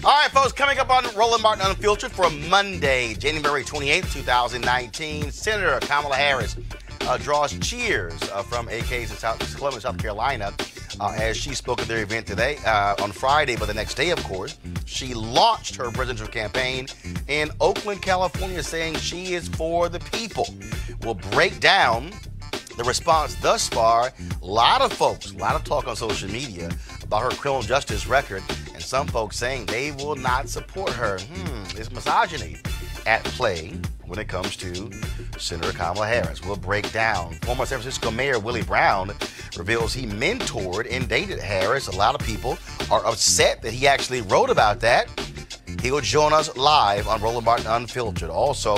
All right, folks, coming up on Roland Martin Unfiltered for Monday, January 28th, 2019, Senator Kamala Harris draws cheers from AKs in Columbus, South Carolina, as she spoke at their event today, on Friday, but the next day, of course, she launched her presidential campaign in Oakland, California, saying she is for the people. We'll break down the response thus far. A lot of folks, a lot of talk on social media about her criminal justice record, and some folks saying they will not support her. Is misogyny at play when it comes to Senator Kamala Harris? We'll break down. Former San Francisco Mayor Willie Brown reveals he mentored and dated Harris. A lot of people are upset that he actually wrote about that. He will join us live on Roland Martin Unfiltered. Also,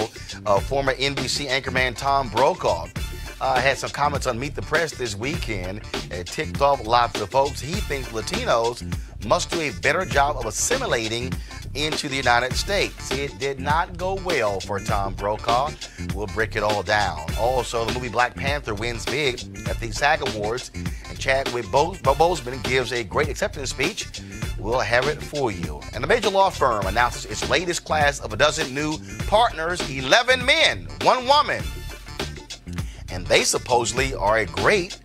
former NBC anchorman Tom Brokaw had some comments on Meet the Press this weekend. It ticked off lots of folks. He thinks Latinos must do a better job of assimilating into the United States. It did not go well for Tom Brokaw. We'll break it all down. Also, the movie Black Panther wins big at the SAG Awards, and Chadwick Boseman gives a great acceptance speech. We'll have it for you. And a major law firm announces its latest class of a dozen new partners, 11 men, 1 woman. And they supposedly are a great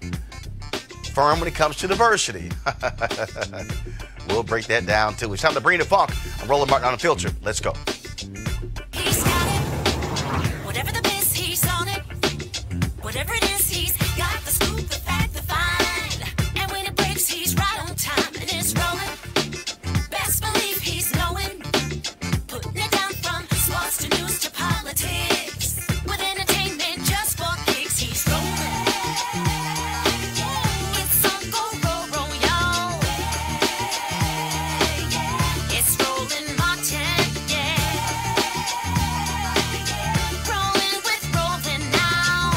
firm when it comes to diversity. We'll break that down too. It's time to bring the funk. I'm Roland Martin Unfiltered. Let's go. He's got it. Whatever the biz, he's on it. Whatever it is, he's got the scoop, the fact, the find. And when it breaks, he's right on time and it's rolling. Best believe he's knowing. Putting it down from sports to news to politics. With entertainment just for kicks, he's rolling. It's on go, roll, y'all. It's Roland Martin, yeah. Rolling with Roland now.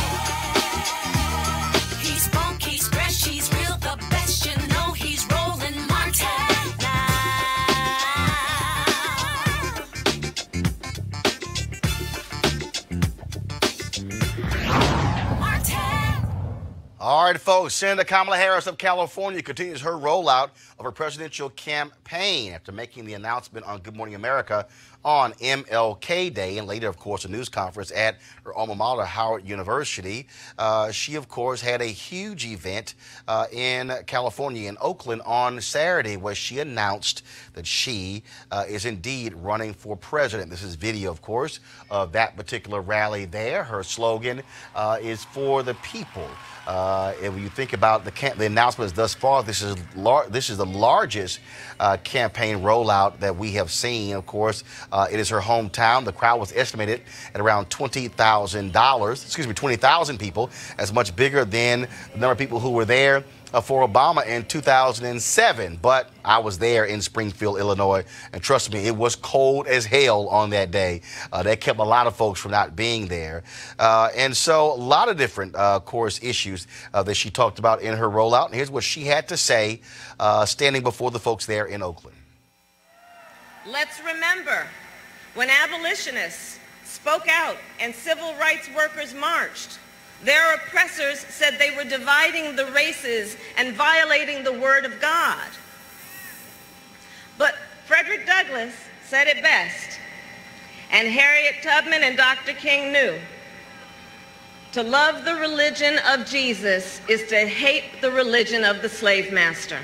He's funky, he's fresh, he's real, the best, you know he's Roland Martin now. Martin. All right, folks. Senator Kamala Harris of California continues her rollout of her presidential campaign after making the announcement on Good Morning America on MLK Day, and later, of course, a news conference at her alma mater, Howard University. She, of course, had a huge event in California, in Oakland, on Saturday, where she announced that she is indeed running for president. This is video, of course, of that particular rally there. Her slogan is for the people. And when you think about the announcements thus far, this is the largest campaign rollout that we have seen. Of course, it is her hometown. The crowd was estimated at around $20,000 people, as much bigger than the number of people who were there for Obama in 2007. But I was there in Springfield, Illinois, and trust me, it was cold as hell on that day. That kept a lot of folks from not being there. And so a lot of different, of course, issues that she talked about in her rollout. And here's what she had to say standing before the folks there in Oakland. Let's remember when abolitionists spoke out and civil rights workers marched, their oppressors said they were dividing the races and violating the word of God. But Frederick Douglass said it best, and Harriet Tubman and Dr. King knew. To love the religion of Jesus is to hate the religion of the slave master.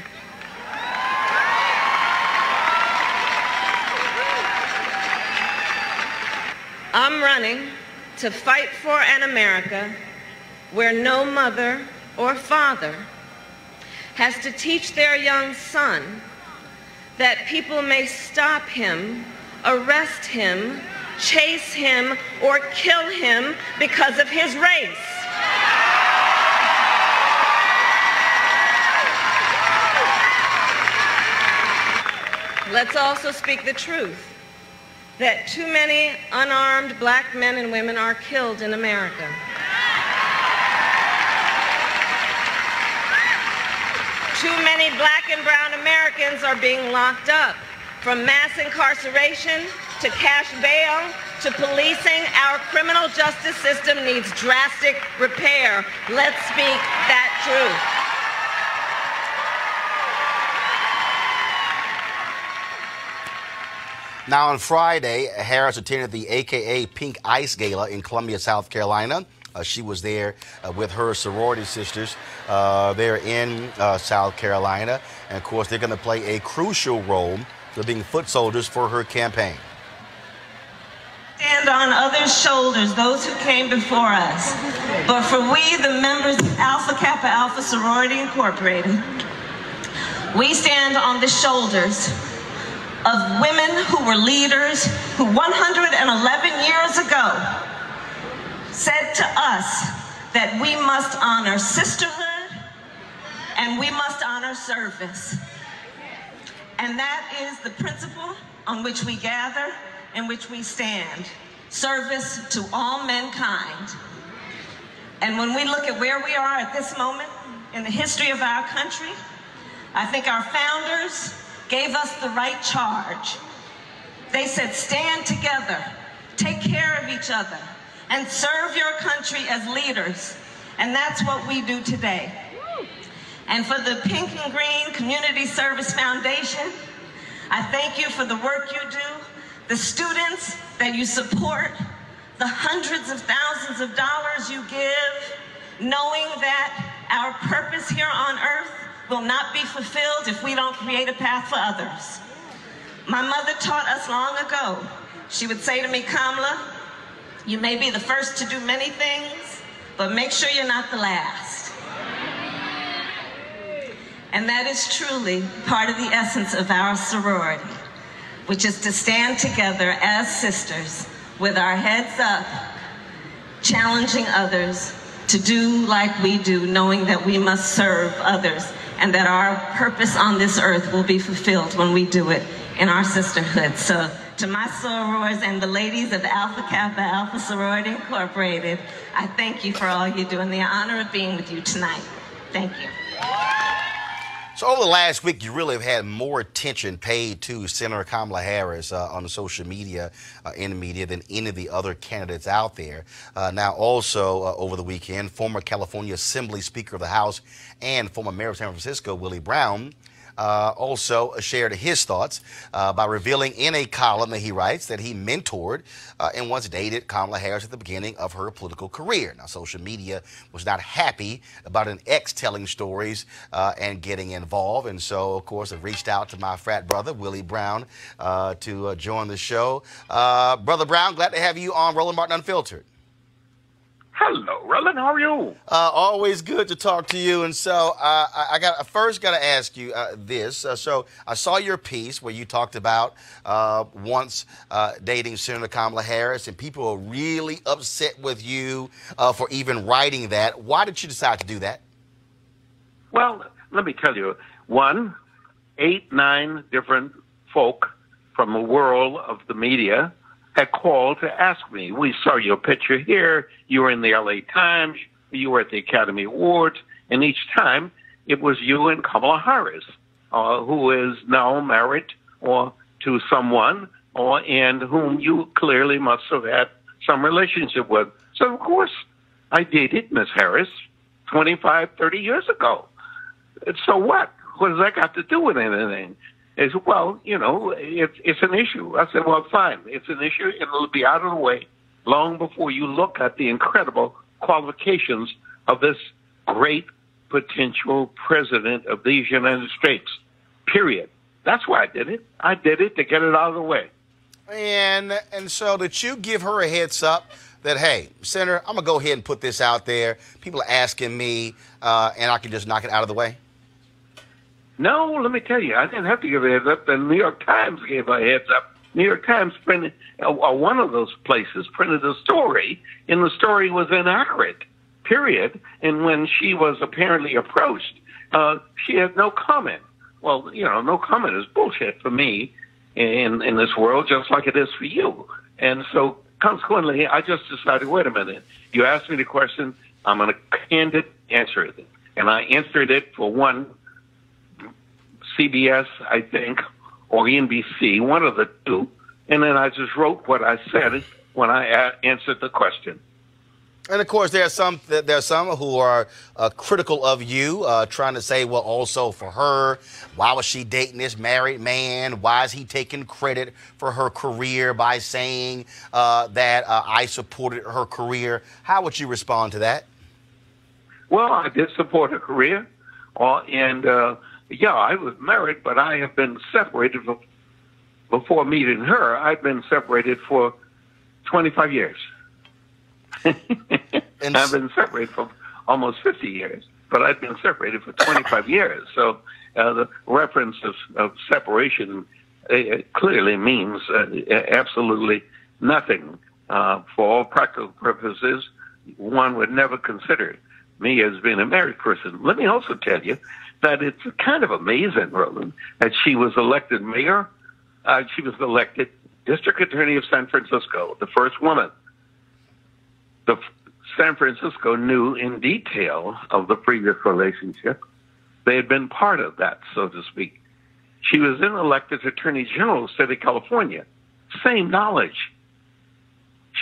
I'm running to fight for an America where no mother or father has to teach their young son that people may stop him, arrest him, chase him, or kill him because of his race. Let's also speak the truth, that too many unarmed black men and women are killed in America. Too many black and brown Americans are being locked up. From mass incarceration to cash bail to policing, our criminal justice system needs drastic repair. Let's speak that truth. Now, on Friday, Harris attended the AKA Pink Ice Gala in Columbia, South Carolina. She was there with her sorority sisters there in South Carolina. And, of course, they're going to play a crucial role. They're being foot soldiers for her campaign. Stand on others' shoulders, those who came before us. But for we, the members of Alpha Kappa Alpha Sorority Incorporated, we stand on the shoulders of women who were leaders who 111 years ago said to us that we must honor sisterhood and we must honor service. And that is the principle on which we gather, in which we stand. Service to all mankind. And when we look at where we are at this moment in the history of our country, I think our founders gave us the right charge. They said, stand together, take care of each other, and serve your country as leaders. And that's what we do today. And for the Pink and Green Community Service Foundation, I thank you for the work you do, the students that you support, the hundreds of thousands of dollars you give, knowing that our purpose here on earth will not be fulfilled if we don't create a path for others. My mother taught us long ago. She would say to me, Kamala, you may be the first to do many things, but make sure you're not the last. And that is truly part of the essence of our sorority, which is to stand together as sisters with our heads up, challenging others to do like we do, knowing that we must serve others and that our purpose on this earth will be fulfilled when we do it in our sisterhood. So to my sorors and the ladies of Alpha Kappa Alpha Sorority Incorporated, I thank you for all you do and the honor of being with you tonight. Thank you. So over the last week, you really have had more attention paid to Senator Kamala Harris on the social media, in the media, than any of the other candidates out there. Now, also over the weekend, former California Assembly Speaker of the House and former Mayor of San Francisco, Willie Brown, also shared his thoughts by revealing in a column that he writes that he mentored and once dated Kamala Harris at the beginning of her political career. Now, social media was not happy about an ex telling stories and getting involved. And so, of course, I reached out to my frat brother, Willie Brown, to join the show. Brother Brown, glad to have you on Roland Martin Unfiltered. Hello, Roland. How are you? Always good to talk to you. And so I first got to ask you this. So I saw your piece where you talked about once dating Senator Kamala Harris, and people are really upset with you for even writing that. Why did you decide to do that? Well, let me tell you. 8, 9 different folk from the world of the media had called to ask me. We saw your picture here. You were in the LA Times. You were at the Academy Awards. And each time it was you and Kamala Harris, who is now married to someone and whom you clearly must have had some relationship with. So, of course, I dated Miss Harris 25, 30 years ago. So what? What does that got to do with anything? They said, well, it's an issue. I said, well, fine. It's an issue, and it'll be out of the way long before you look at the incredible qualifications of this great potential president of these United States, period. That's why I did it. I did it to get it out of the way. And so did you give her a heads up that, hey, Senator, I'm going to go ahead and put this out there. People are asking me, and I can just knock it out of the way? No, let me tell you, I didn't have to give a heads up. The New York Times gave a heads up. New York Times printed, one of those places printed a story, and the story was inaccurate, period. And when she was apparently approached, she had no comment. Well, no comment is bullshit for me in this world, just like it is for you. And so, consequently, I just decided, wait a minute, you asked me the question, I'm going to candid answer it. And I answered it for one, CBS, I think, or NBC, one of the two. And then I just wrote what I said when I answered the question. And of course, there are some who are critical of you, trying to say, well, also for her, why was she dating this married man? Why is he taking credit for her career by saying that I supported her career? How would you respond to that? Well, I did support her career, yeah, I was married, but I have been separated before meeting her. I've been separated for 25 years. And I've been separated for almost 50 years, but I've been separated for 25 years. So the reference of separation clearly means absolutely nothing. For all practical purposes, one would never consider me as being a married person. Let me also tell you that it's kind of amazing, Roland, that she was elected mayor. She was elected district attorney of San Francisco, the first woman. San Francisco knew in detail of the previous relationship. They had been part of that, so to speak. She was then elected Attorney General of the state of California. Same knowledge.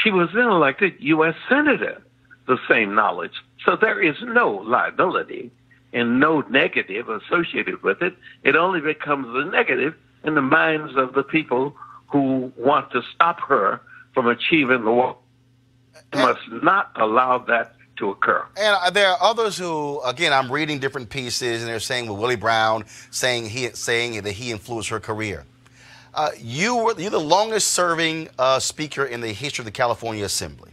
She was then elected U.S. Senator. The same knowledge. So there is no liability and no negative associated with it. It only becomes a negative in the minds of the people who want to stop her from achieving the work. Must not allow that to occur. And there are others who, again, I'm reading different pieces, and they're saying with Willie Brown saying that he influenced her career. You're the longest-serving speaker in the history of the California Assembly,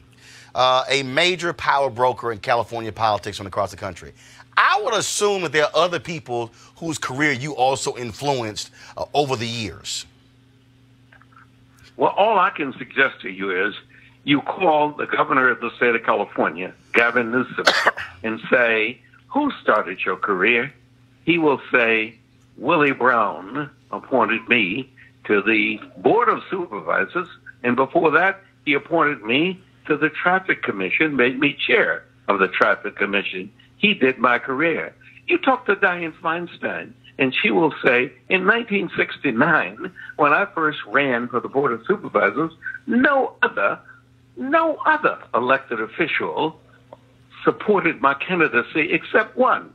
a major power broker in California politics from across the country. I would assume that there are other people whose career you also influenced over the years. Well, all I can suggest to you is you call the governor of the state of California, Gavin Newsom, and say, who started your career? He will say, Willie Brown appointed me to the Board of Supervisors, and before that, he appointed me to the Traffic Commission, made me chair of the Traffic Commission. He did my career. You talk to Dianne Feinstein, and she will say, in 1969, when I first ran for the Board of Supervisors, no other elected official supported my candidacy except one,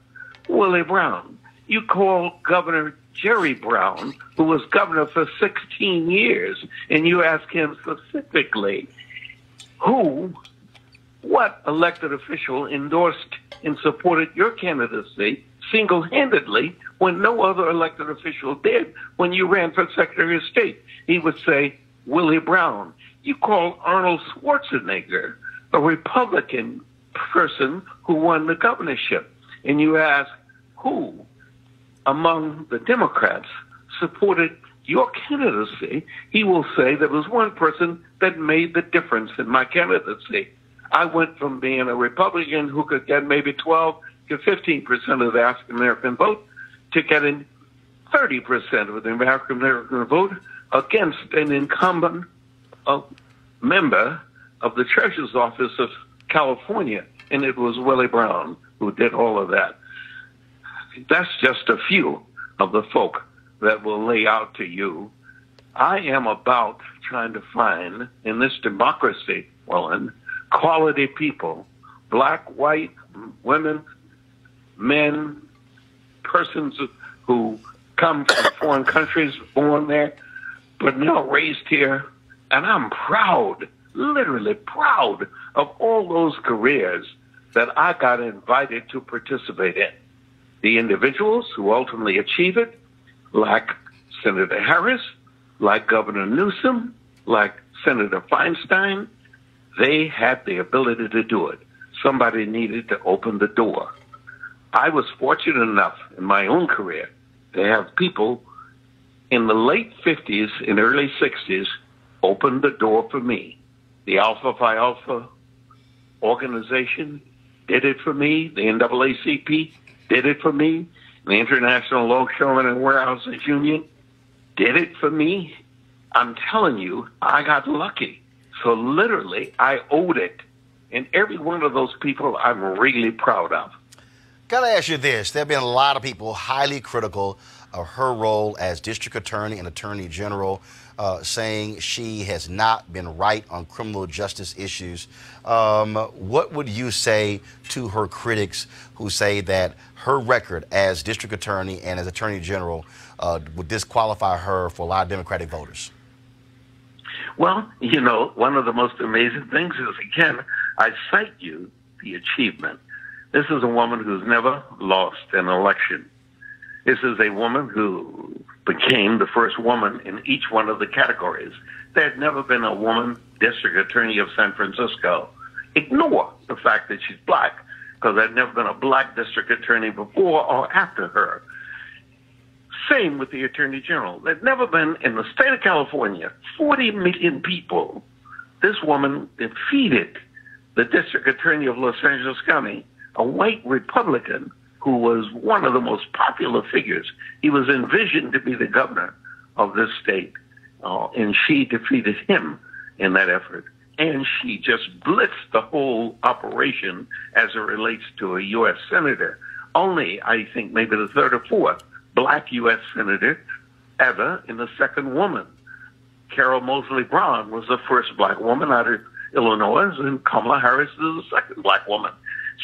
Willie Brown. You call Governor Jerry Brown, who was governor for 16 years, and you ask him specifically, what elected official endorsed and supported your candidacy single-handedly when no other elected official did when you ran for Secretary of State? He would say, Willie Brown. You call Arnold Schwarzenegger a Republican person who won the governorship, and you ask who among the Democrats supported your candidacy. He will say there was one person that made the difference in my candidacy. I went from being a Republican who could get maybe 12 to 15% of the African American vote to getting 30% of the African American vote against an incumbent member of the Treasurer's Office of California, and it was Willie Brown who did all of that. That's just a few of the folk that will lay out to you. I am about trying to find, in this democracy, Roland, quality people, black, white, women, men, persons who come from foreign countries, born there, but now raised here. And I'm proud, literally proud, of all those careers that I got invited to participate in. The individuals who ultimately achieve it, like Senator Harris, like Governor Newsom, like Senator Feinstein, they had the ability to do it. Somebody needed to open the door. I was fortunate enough in my own career to have people in the late 50s and early 60s open the door for me. The Alpha Phi Alpha organization did it for me. The NAACP did it for me. The International Longshoremen and Warehouses Union did it for me. I'm telling you, I got lucky. So literally, I owed it. And every one of those people I'm really proud of. Got to ask you this. There have been a lot of people highly critical of her role as district attorney and attorney general, saying she has not been right on criminal justice issues. What would you say to her critics who say that her record as district attorney and as attorney general would disqualify her for a lot of Democratic voters? Well, you know, one of the most amazing things is, again, I cite you the achievement. This is a woman who's never lost an election. This is a woman who became the first woman in each one of the categories. There had never been a woman district attorney of San Francisco. Ignore the fact that she's black, because there had never been a black district attorney before or after her. Same with the attorney general. There'd never been in the state of California, 40 million people. This woman defeated the district attorney of Los Angeles County, a white Republican who was one of the most popular figures. He was envisioned to be the governor of this state, and she defeated him in that effort. And she just blitzed the whole operation as it relates to a U.S. senator. Only, I think, maybe the third or fourth black U.S. senator ever, and the second woman. Carol Moseley Braun was the first black woman out of Illinois, and Kamala Harris is the second black woman.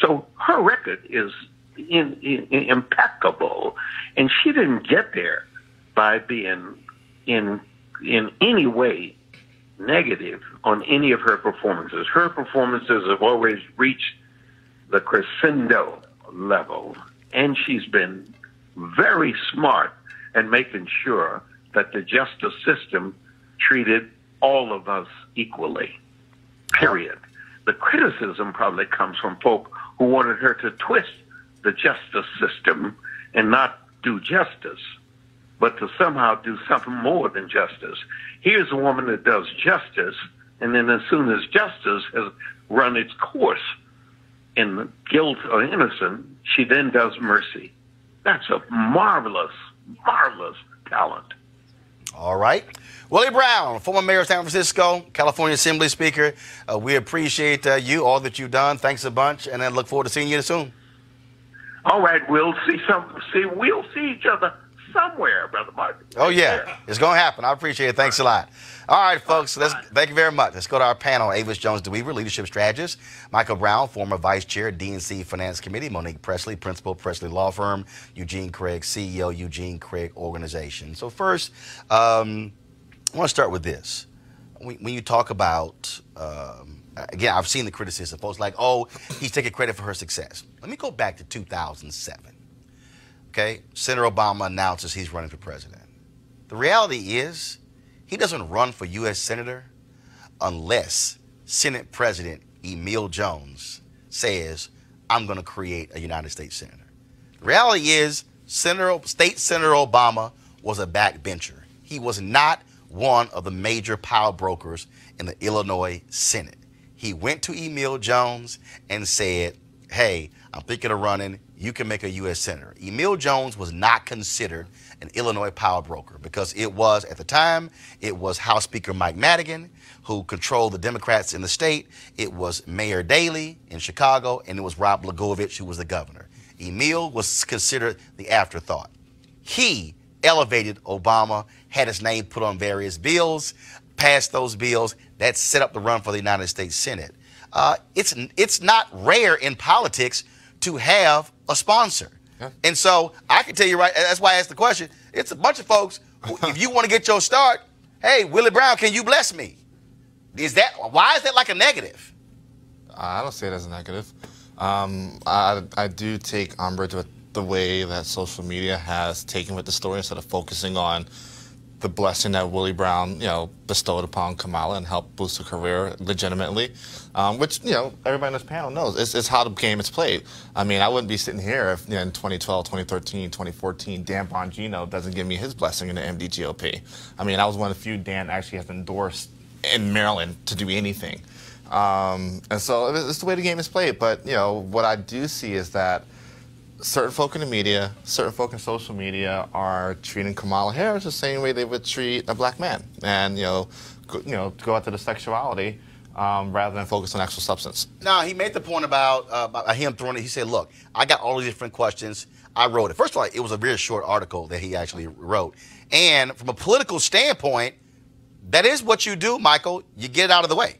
So her record is impeccable, and she didn't get there by being in any way negative on any of her performances. Her performances have always reached the crescendo level, and she's been very smart in making sure that the justice system treated all of us equally, period. The criticism probably comes from folk who wanted her to twist the justice system and not do justice, but to somehow do something more than justice. Here's a woman that does justice, and then as soon as justice has run its course in guilt or innocent, she then does mercy. That's a marvelous, marvelous talent. All right. Willie Brown, former mayor of San Francisco, California Assembly Speaker. We appreciate you, all that you've done. Thanks a bunch, and I look forward to seeing you soon. All right, we'll see each other somewhere, Brother Mark. Oh, yeah. It's going to happen. I appreciate it. Thanks a lot. All right, folks. Thank you very much. Let's go to our panel. Avis Jones-DeWeaver, leadership strategist. Michael Brown, former vice chair, DNC Finance Committee. Monique Presley, principal, Presley Law Firm. Eugene Craig, CEO, Eugene Craig Organization. So first, I want to start with this. When you talk about, again, I've seen the criticism. Folks like, oh, he's taking credit for her success. Let me go back to 2007. Okay, Senator Obama announces he's running for president. The reality is he doesn't run for U.S. Senator unless Senate President Emil Jones says, I'm going to create a United States Senator. The reality is State Senator Obama was a backbencher. He was not one of the major power brokers in the Illinois Senate. He went to Emil Jones and said, hey, I'm thinking of running. You can make a U.S. Senator. Emil Jones was not considered an Illinois power broker because it was, at the time, it was House Speaker Mike Madigan who controlled the Democrats in the state. It was Mayor Daley in Chicago, and it was Rob Blagojevich who was the governor. Emil was considered the afterthought. He elevated Obama, had his name put on various bills, passed those bills that set up the run for the United States Senate. It's not rare in politics to have a sponsor. Yeah. And so I can tell you right, that's why I asked the question, It's a bunch of folks who, if you want to get your start, hey, Willie Brown, can you bless me? Why is that like a negative? I don't see it as a negative. I do take umbrage with the way that social media has taken with the story instead of focusing on the blessing that Willie Brown, bestowed upon Kamala and helped boost her career legitimately, which, everybody on this panel knows. It's how the game is played. I mean, I wouldn't be sitting here if in 2012, 2013, 2014, Dan Bongino doesn't give me his blessing in the MDGOP. I mean, I was one of the few Dan actually has endorsed in Maryland to do anything. And so it's the way the game is played. But, what I do see is that certain folk in the media, certain folk in social media are treating Kamala Harris the same way they would treat a black man, and go after the sexuality rather than focus on actual substance. Now, he made the point about him throwing it. He said, "Look, I got all these different questions. I wrote it." First of all, it was a very short article that he actually wrote, and from a political standpoint, that is what you do, Michael. You get it out of the way.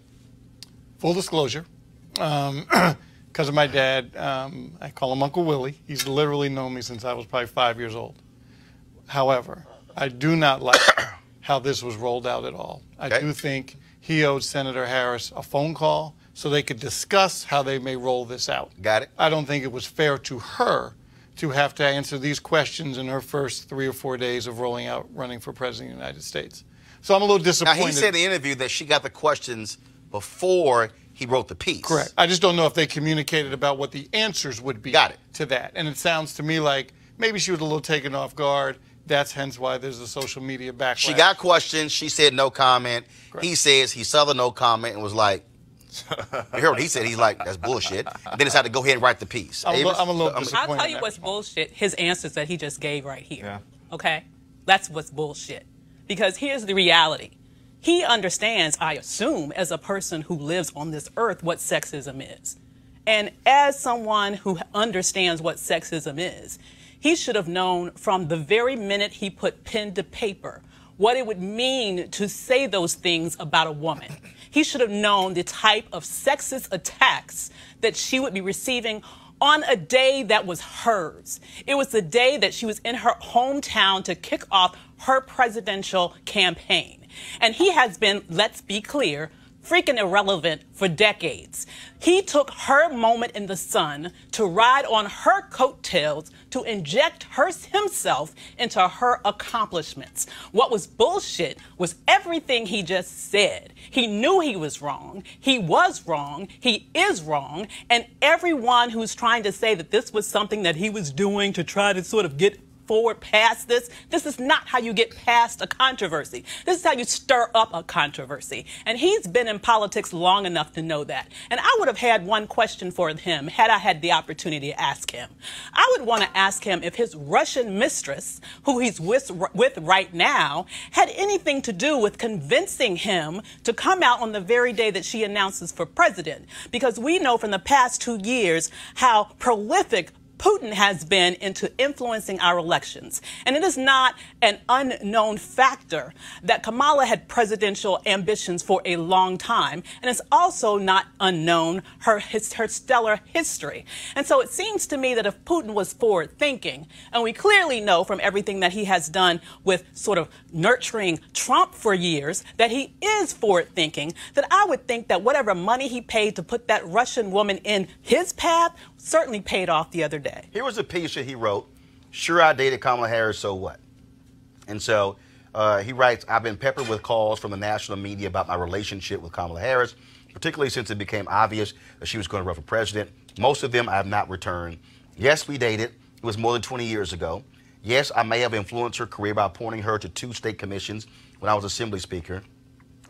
Full disclosure. Because of my dad, I call him Uncle Willie. He's literally known me since I was probably 5 years old. However, I do not like how this was rolled out at all. I do think he owed Senator Harris a phone call so they could discuss how they may roll this out. Got it. I don't think it was fair to her to have to answer these questions in her first 3 or 4 days of running for president of the United States. So I'm a little disappointed. Now, he said in the interview that she got the questions before he wrote the piece. Correct. I just don't know if they communicated about what the answers would be to that. And it sounds to me like maybe she was a little taken off guard. That's hence why there's a social media backlash. She got questions. She said no comment. Correct. He says he saw the no comment and was like, you heard what he said. He's like, that's bullshit. And then decided to go ahead and write the piece. I'm a little disappointed. I'll tell you what's bullshit. His answers that he just gave right here. Yeah. Okay? That's what's bullshit. Because here's the reality. He understands, I assume, as a person who lives on this earth, what sexism is. And as someone who understands what sexism is, he should have known from the very minute he put pen to paper what it would mean to say those things about a woman. He should have known the type of sexist attacks that she would be receiving on a day that was hers. It was the day that she was in her hometown to kick off her presidential campaign. And he has been, let's be clear, freaking irrelevant for decades. He took her moment in the sun to ride on her coattails to inject himself into her accomplishments. What was bullshit was everything he just said. He knew he was wrong. He was wrong. He is wrong. And everyone who's trying to say that this was something that he was doing to try to sort of get forward past this is not how you get past a controversy. This is how you stir up a controversy. And he's been in politics long enough to know that. And I would have had one question for him had I had the opportunity to ask him. I would want to ask him if his Russian mistress, who he's with right now, had anything to do with convincing him to come out on the very day that she announces for president. Because we know from the past 2 years how prolific Putin has been into influencing our elections. And it is not an unknown factor that Kamala had presidential ambitions for a long time. And it's also not unknown her stellar history. And so it seems to me that if Putin was forward thinking, and we clearly know from everything that he has done with sort of nurturing Trump for years, that he is forward thinking, that I would think that whatever money he paid to put that Russian woman in his path certainly paid off the other day. Here was a piece that he wrote. Sure, I dated Kamala Harris, so what? And so he writes, I've been peppered with calls from the national media about my relationship with Kamala Harris, particularly since it became obvious that she was going to run for president. Most of them I have not returned. Yes, we dated. It was more than 20 years ago. Yes, I may have influenced her career by appointing her to 2 state commissions when I was Assembly Speaker.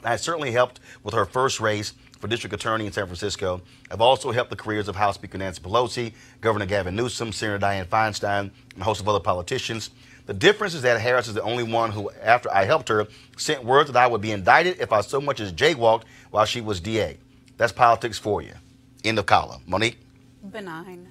I certainly helped with her first race for district attorney in San Francisco. I've also helped the careers of House Speaker Nancy Pelosi, Governor Gavin Newsom, Senator Dianne Feinstein, and a host of other politicians. The difference is that Harris is the only one who, after I helped her, sent word that I would be indicted if I so much as jaywalked while she was DA. That's politics for you. End of column. Monique? Benign.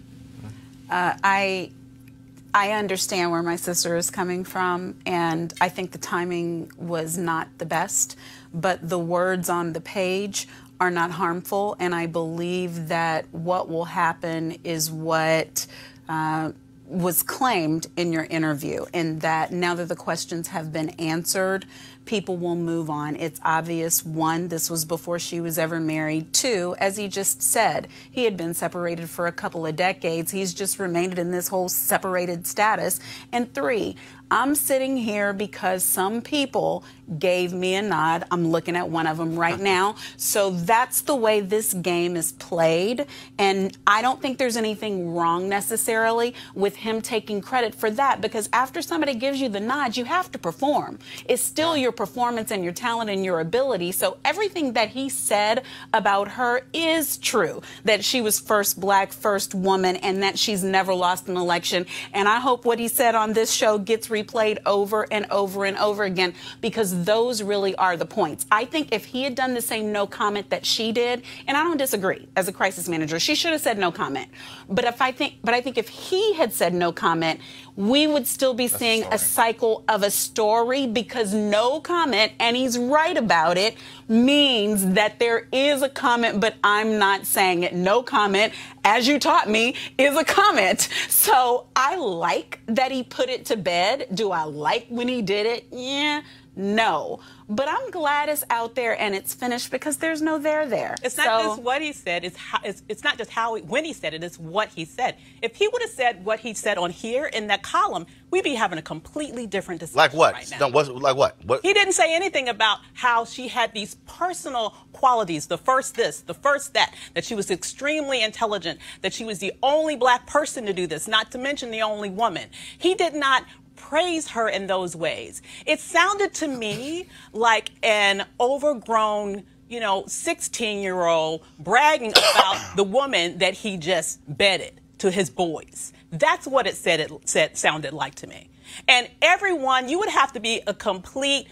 I understand where my sister is coming from, and I think the timing was not the best, but the words on the page are not harmful, and I believe that what will happen is what was claimed in your interview, in that now that the questions have been answered, people will move on. It's obvious, one, this was before she was ever married. Two, as he just said, he had been separated for a couple of decades. He's just remained in this whole separated status. And three, I'm sitting here because some people gave me a nod. I'm looking at one of them right now. So that's the way this game is played. And I don't think there's anything wrong necessarily with him taking credit for that, because after somebody gives you the nod, you have to perform. It's still your performance and your talent and your ability. So everything that he said about her is true, that she was first black, first woman, and that she's never lost an election. And I hope what he said on this show gets replayed over and over and over again, because those really are the points. I think if he had done the same no comment that she did, and I don't disagree, as a crisis manager, she should have said no comment. But I think if he had said no comment, we would still be seeing a cycle of a story, because no comment, and he's right about it, means that there is a comment, but I'm not saying it. No comment, as you taught me, is a comment. So I like that he put it to bed. Do I like when he did it? Yeah. No, but I'm glad it's out there and it's finished, because there's no there. It's not just what he said. It's not just when he said it. It's what he said. If he would have said what he said on here in that column, we'd be having a completely different discussion. Like what? Right now. Like what? He didn't say anything about how she had these personal qualities. The first this, the first that she was extremely intelligent, that she was the only black person to do this, not to mention the only woman. He did not praise her in those ways. It sounded to me like an overgrown, 16-year-old bragging about the woman that he just bedded to his boys. That's what it sounded like to me. And everyone, you would have to be a complete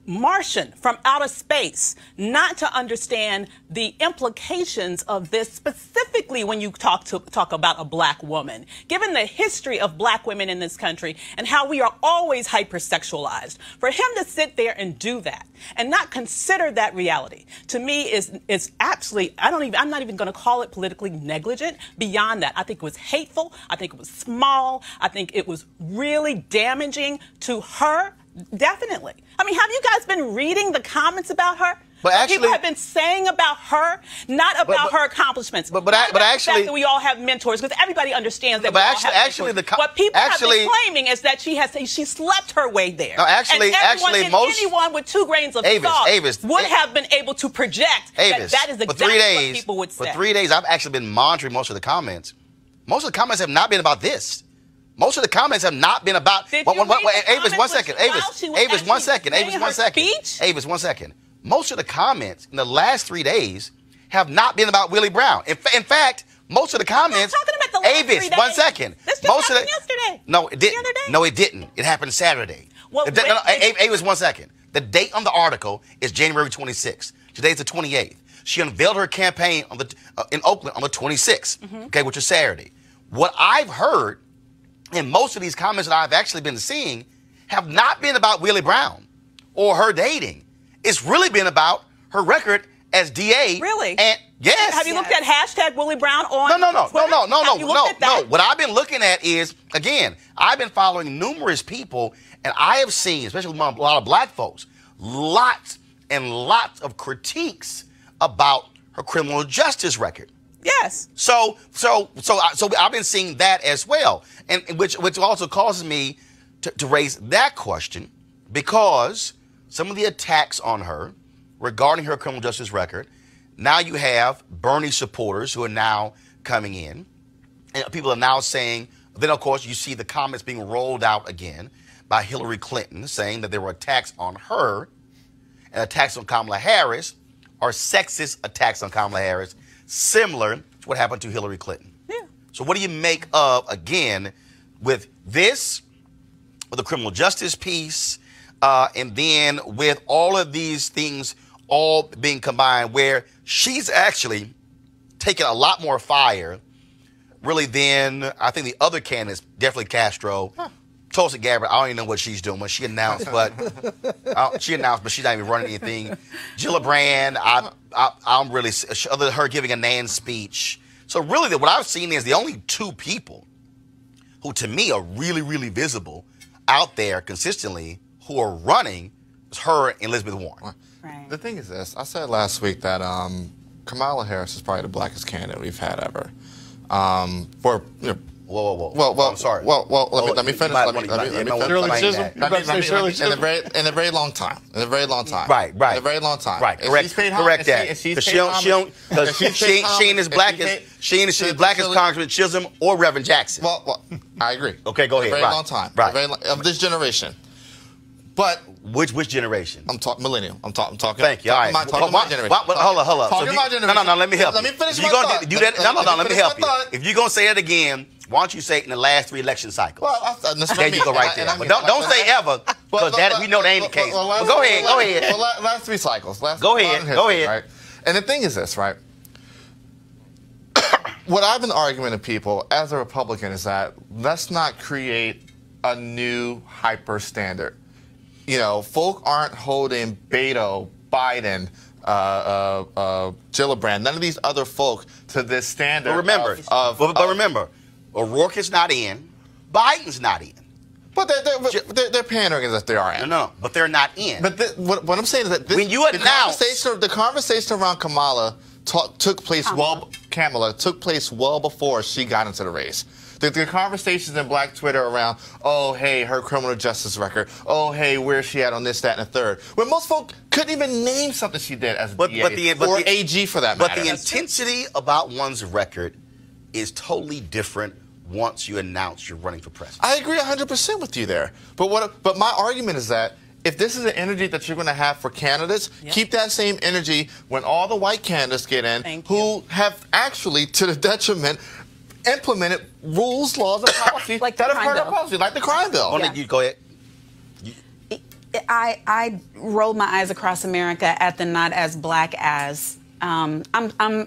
Martian from outer space not to understand the implications of this, specifically when you talk about a black woman. Given the history of black women in this country and how we are always hypersexualized, for him to sit there and do that and not consider that reality, to me is absolutely, I'm not even going to call it politically negligent. Beyond that, I think it was hateful. I think it was small. I think it was really damaging to her. Definitely. I mean, have you guys been reading the comments about her? But actually, people have been saying about her, not about her accomplishments. But actually, the fact that we all have mentors, because everybody understands that. But what people have been claiming is that she slept her way there. No, anyone with 2 grains of salt would have been able to project that is exactly what people would say. For 3 days, I've actually been monitoring most of the comments. Most of the comments have not been about this. Most of the comments have not been about. Avis, 1 second. Avis, 1 second. Avis, 1 second. Most of the comments in the last 3 days have not been about Willie Brown. In fact, most of the comments. I'm talking about the last 3 days. 1 second. This just happened yesterday. No, it didn't. No, it didn't. It happened Saturday. Well, Avis, 1 second. The date on the article is January 26th. Today's the 28th. She unveiled her campaign in Oakland on the 26th. Okay, which is Saturday. What I've heard. And most of these comments that I've actually been seeing have not been about Willie Brown or her dating. It's really been about her record as DA. Really? And yes. Have you looked at hashtag Willie Brown on Twitter? No. What I've been looking at is, again, I've been following numerous people, and I have seen, especially a lot of black folks, lots and lots of critiques about her criminal justice record. Yes. So I've been seeing that as well, and which also causes me to raise that question, because some of the attacks on her regarding her criminal justice record, now you have Bernie supporters who are now coming in, and people are now saying. Then of course you see the comments being rolled out again by Hillary Clinton saying that there were attacks on her, and attacks on Kamala Harris, or sexist attacks on Kamala Harris, similar to what happened to Hillary Clinton. Yeah. So what do you make of, again, with this, with the criminal justice piece, and then with all of these things all being combined, where she's actually taken a lot more fire, really, than I think the other candidates, definitely Castro. Tulsi Gabbard, I don't even know what she's doing. She announced, but she's not even running anything. Gillibrand, I'm really, other than her giving a Nan speech. So really, what I've seen is the only 2 people who to me are really, really visible out there consistently who are running is her and Elizabeth Warren. Right. The thing is this. I said last week that Kamala Harris is probably the blackest candidate we've had ever. For, you know, Whoa. Well, I'm sorry. Well, let me finish. Let me finish. Shirley Chisholm? You about to say Shirley Chisholm? In a very long time. Right. In a very long time. Right. Correct that. Because she ain't as black as Congressman Chisholm or Reverend Jackson. Well, I agree. Okay, go ahead. A very long time. Right. Of this generation. But which generation? I'm talking millennial. I'm talking. Thank you. All right. Talking my generation. Hold up. Talking my generation. No. Let me help. Let me finish you. my thought. Do that. No. Let me help you. Thought. If you're gonna say it again, why don't you say it in the last 3 election cycles? Well, there you go, right there. But don't say ever, because we know that ain't the case. But go ahead. Well, last 3 cycles. Go ahead. Right? And the thing is this, right? What I've been arguing to people as a Republican is that let's not create a new hyper standard. You know, folk aren't holding Beto, Biden, Gillibrand, none of these other folk to this standard. But remember, O'Rourke is not in, Biden's not in. But they're pandering as if they are in. No, but they're not in. But what I'm saying is that when you announce the conversation around Kamala took place well before she got into the race. The conversations in Black Twitter around, oh, hey, her criminal justice record. Oh, hey, where's she at on this, that, and the third? When most folk couldn't even name something she did as a DA or AG for that matter. But the intensity about one's record is totally different once you announce you're running for president. I agree 100% with you there. But my argument is that if this is the energy that you're going to have for candidates, keep that same energy when all the white candidates get in who have actually, to the detriment, implemented rules, laws, and policies like that have hurt our policy, like the crime bill. You go ahead. I rolled my eyes across America at the not as black as. I'm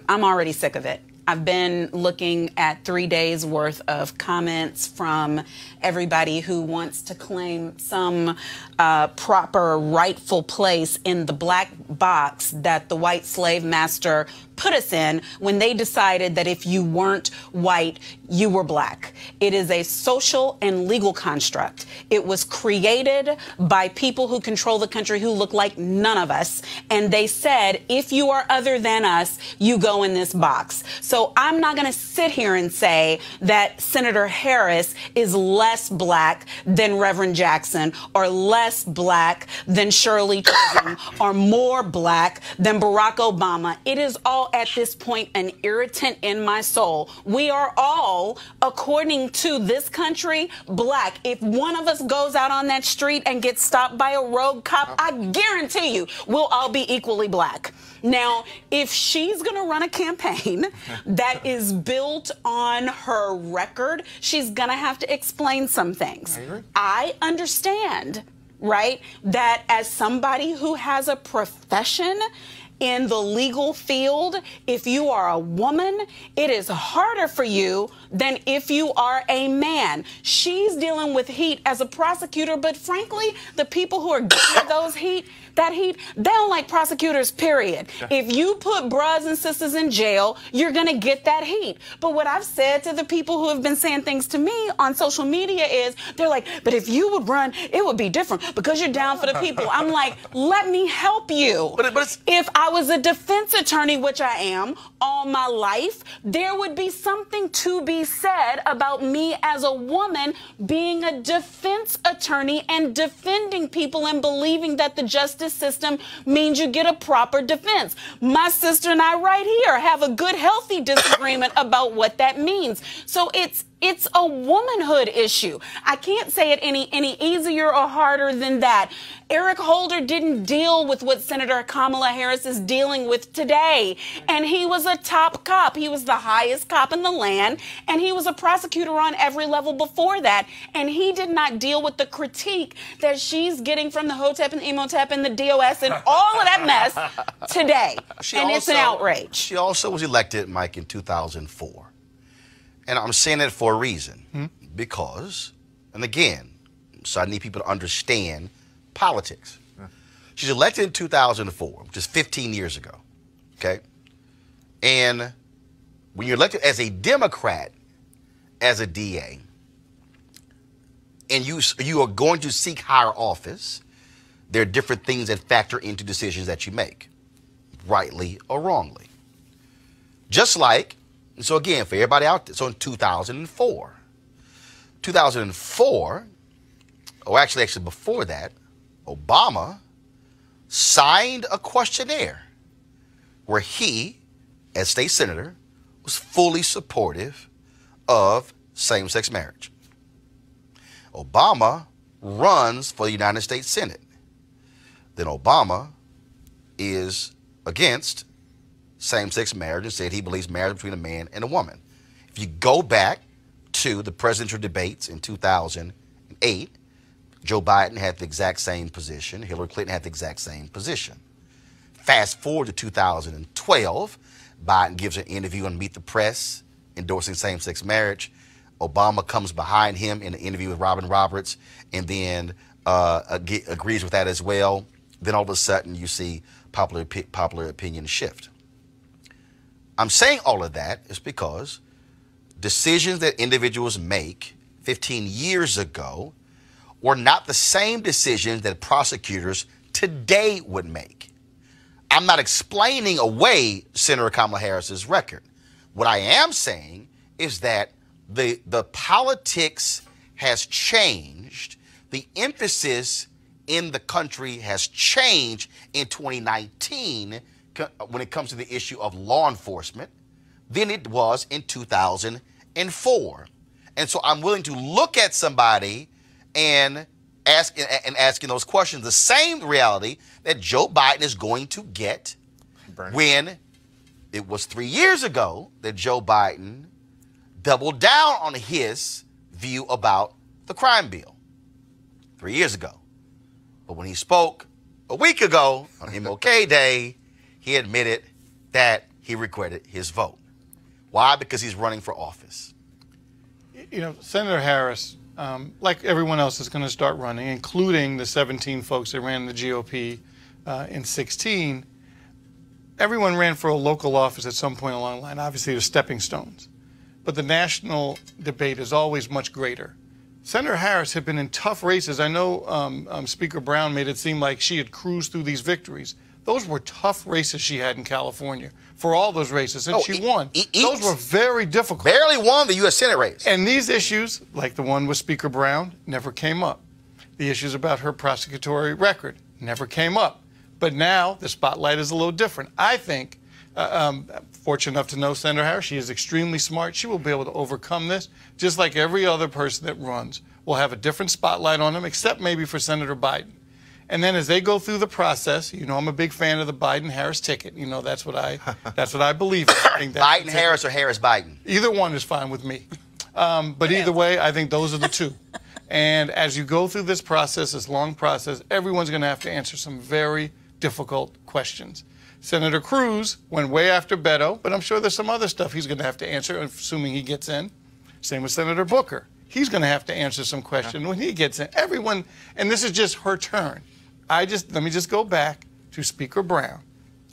already sick of it. I've been looking at 3 days worth of comments from everybody who wants to claim some proper rightful place in the black box that the white slave master put us in when they decided that if you weren't white, you were black. It is a social and legal construct. It was created by people who control the country who look like none of us. And they said, if you are other than us, you go in this box. So I'm not going to sit here and say that Senator Harris is less black than Reverend Jackson or less black than Shirley Chisholm or more black than Barack Obama. It is all at this point an irritant in my soul. We are all, according to this country, black. If one of us goes out on that street and gets stopped by a rogue cop, I guarantee you we'll all be equally black. Now, if she's going to run a campaign that is built on her record, she's going to have to explain some things. I understand, right, that as somebody who has a profession in the legal field, if you are a woman, it is harder for you than if you are a man. She's dealing with heat as a prosecutor, but frankly, the people who are getting that heat, they don't like prosecutors, period. If you put bras and sisters in jail, you're going to get that heat. But what I've said to the people who have been saying things to me on social media is, they're like, but if you would run, it would be different because you're down for the people. I'm like, let me help you. But if I was a defense attorney, which I am, all my life, there would be something to be said about me as a woman being a defense attorney and defending people and believing that the justice system means you get a proper defense. My sister and I right here have a good, healthy disagreement about what that means. So it's a womanhood issue. I can't say it any easier or harder than that. Eric Holder didn't deal with what Senator Kamala Harris is dealing with today. And he was a top cop. He was the highest cop in the land. And he was a prosecutor on every level before that. And he did not deal with the critique that she's getting from the HOTEP and the EMOTEP and the DOS and all of that mess today. It's an outrage. She also was elected, Mike, in 2004. And I'm saying that for a reason. Because, and again, so I need people to understand politics. She's elected in 2004, which is 15 years ago. Okay? And when you're elected as a Democrat, as a DA, and you are going to seek higher office, there are different things that factor into decisions that you make, rightly or wrongly. Just like, so again, for everybody out there, so in 2004, or actually before that, Obama signed a questionnaire where he, as state senator, was fully supportive of same-sex marriage. Obama runs for the United States Senate. Then Obama is against same-sex marriage and said he believes marriage between a man and a woman. If you go back to the presidential debates in 2008, Joe Biden had the exact same position. Hillary Clinton had the exact same position. Fast forward to 2012, Biden gives an interview on Meet the Press endorsing same-sex marriage. Obama comes behind him in an interview with Robin Roberts and then agrees with that as well. Then all of a sudden you see popular opinion shift. I'm saying all of that is because decisions that individuals make 15 years ago were not the same decisions that prosecutors today would make. I'm not explaining away Senator Kamala Harris's record. What I am saying is that the politics has changed. The emphasis in the country has changed in 2019 when it comes to the issue of law enforcement than it was in 2004. And so I'm willing to look at somebody and asking those questions, the same reality that Joe Biden is going to get when it was 3 years ago that Joe Biden doubled down on his view about the crime bill 3 years ago. But when he spoke a week ago on MLK Day, he admitted that he regretted his vote. Why? Because he's running for office. You know, Senator Harris, like everyone else, is going to start running, including the 17 folks that ran the GOP in 16. Everyone ran for a local office at some point along the line. Obviously, there's stepping stones. But the national debate is always much greater. Senator Harris had been in tough races. I know Speaker Brown made it seem like she had cruised through these victories. Those were tough races she had in California for all those races, and she won. Those were very difficult. Barely won the U.S. Senate race. And these issues, like the one with Speaker Brown, never came up. The issues about her prosecutory record never came up. But now the spotlight is a little different. I think, fortunate enough to know Senator Harris, she is extremely smart. She will be able to overcome this, just like every other person that runs will have a different spotlight on them, except maybe for Senator Biden. And then as they go through the process, you know, I'm a big fan of the Biden-Harris ticket. You know, that's what I believe in. I think Biden-Harris or Harris-Biden? Either one is fine with me. But either way, I think those are the two. And as you go through this process, this long process, everyone's going to have to answer some very difficult questions. Senator Cruz went way after Beto, but I'm sure there's some other stuff he's going to have to answer, assuming he gets in. Same with Senator Booker. He's going to have to answer some questions when he gets in. Everyone, and this is just her turn. Let me just go back to Speaker Brown.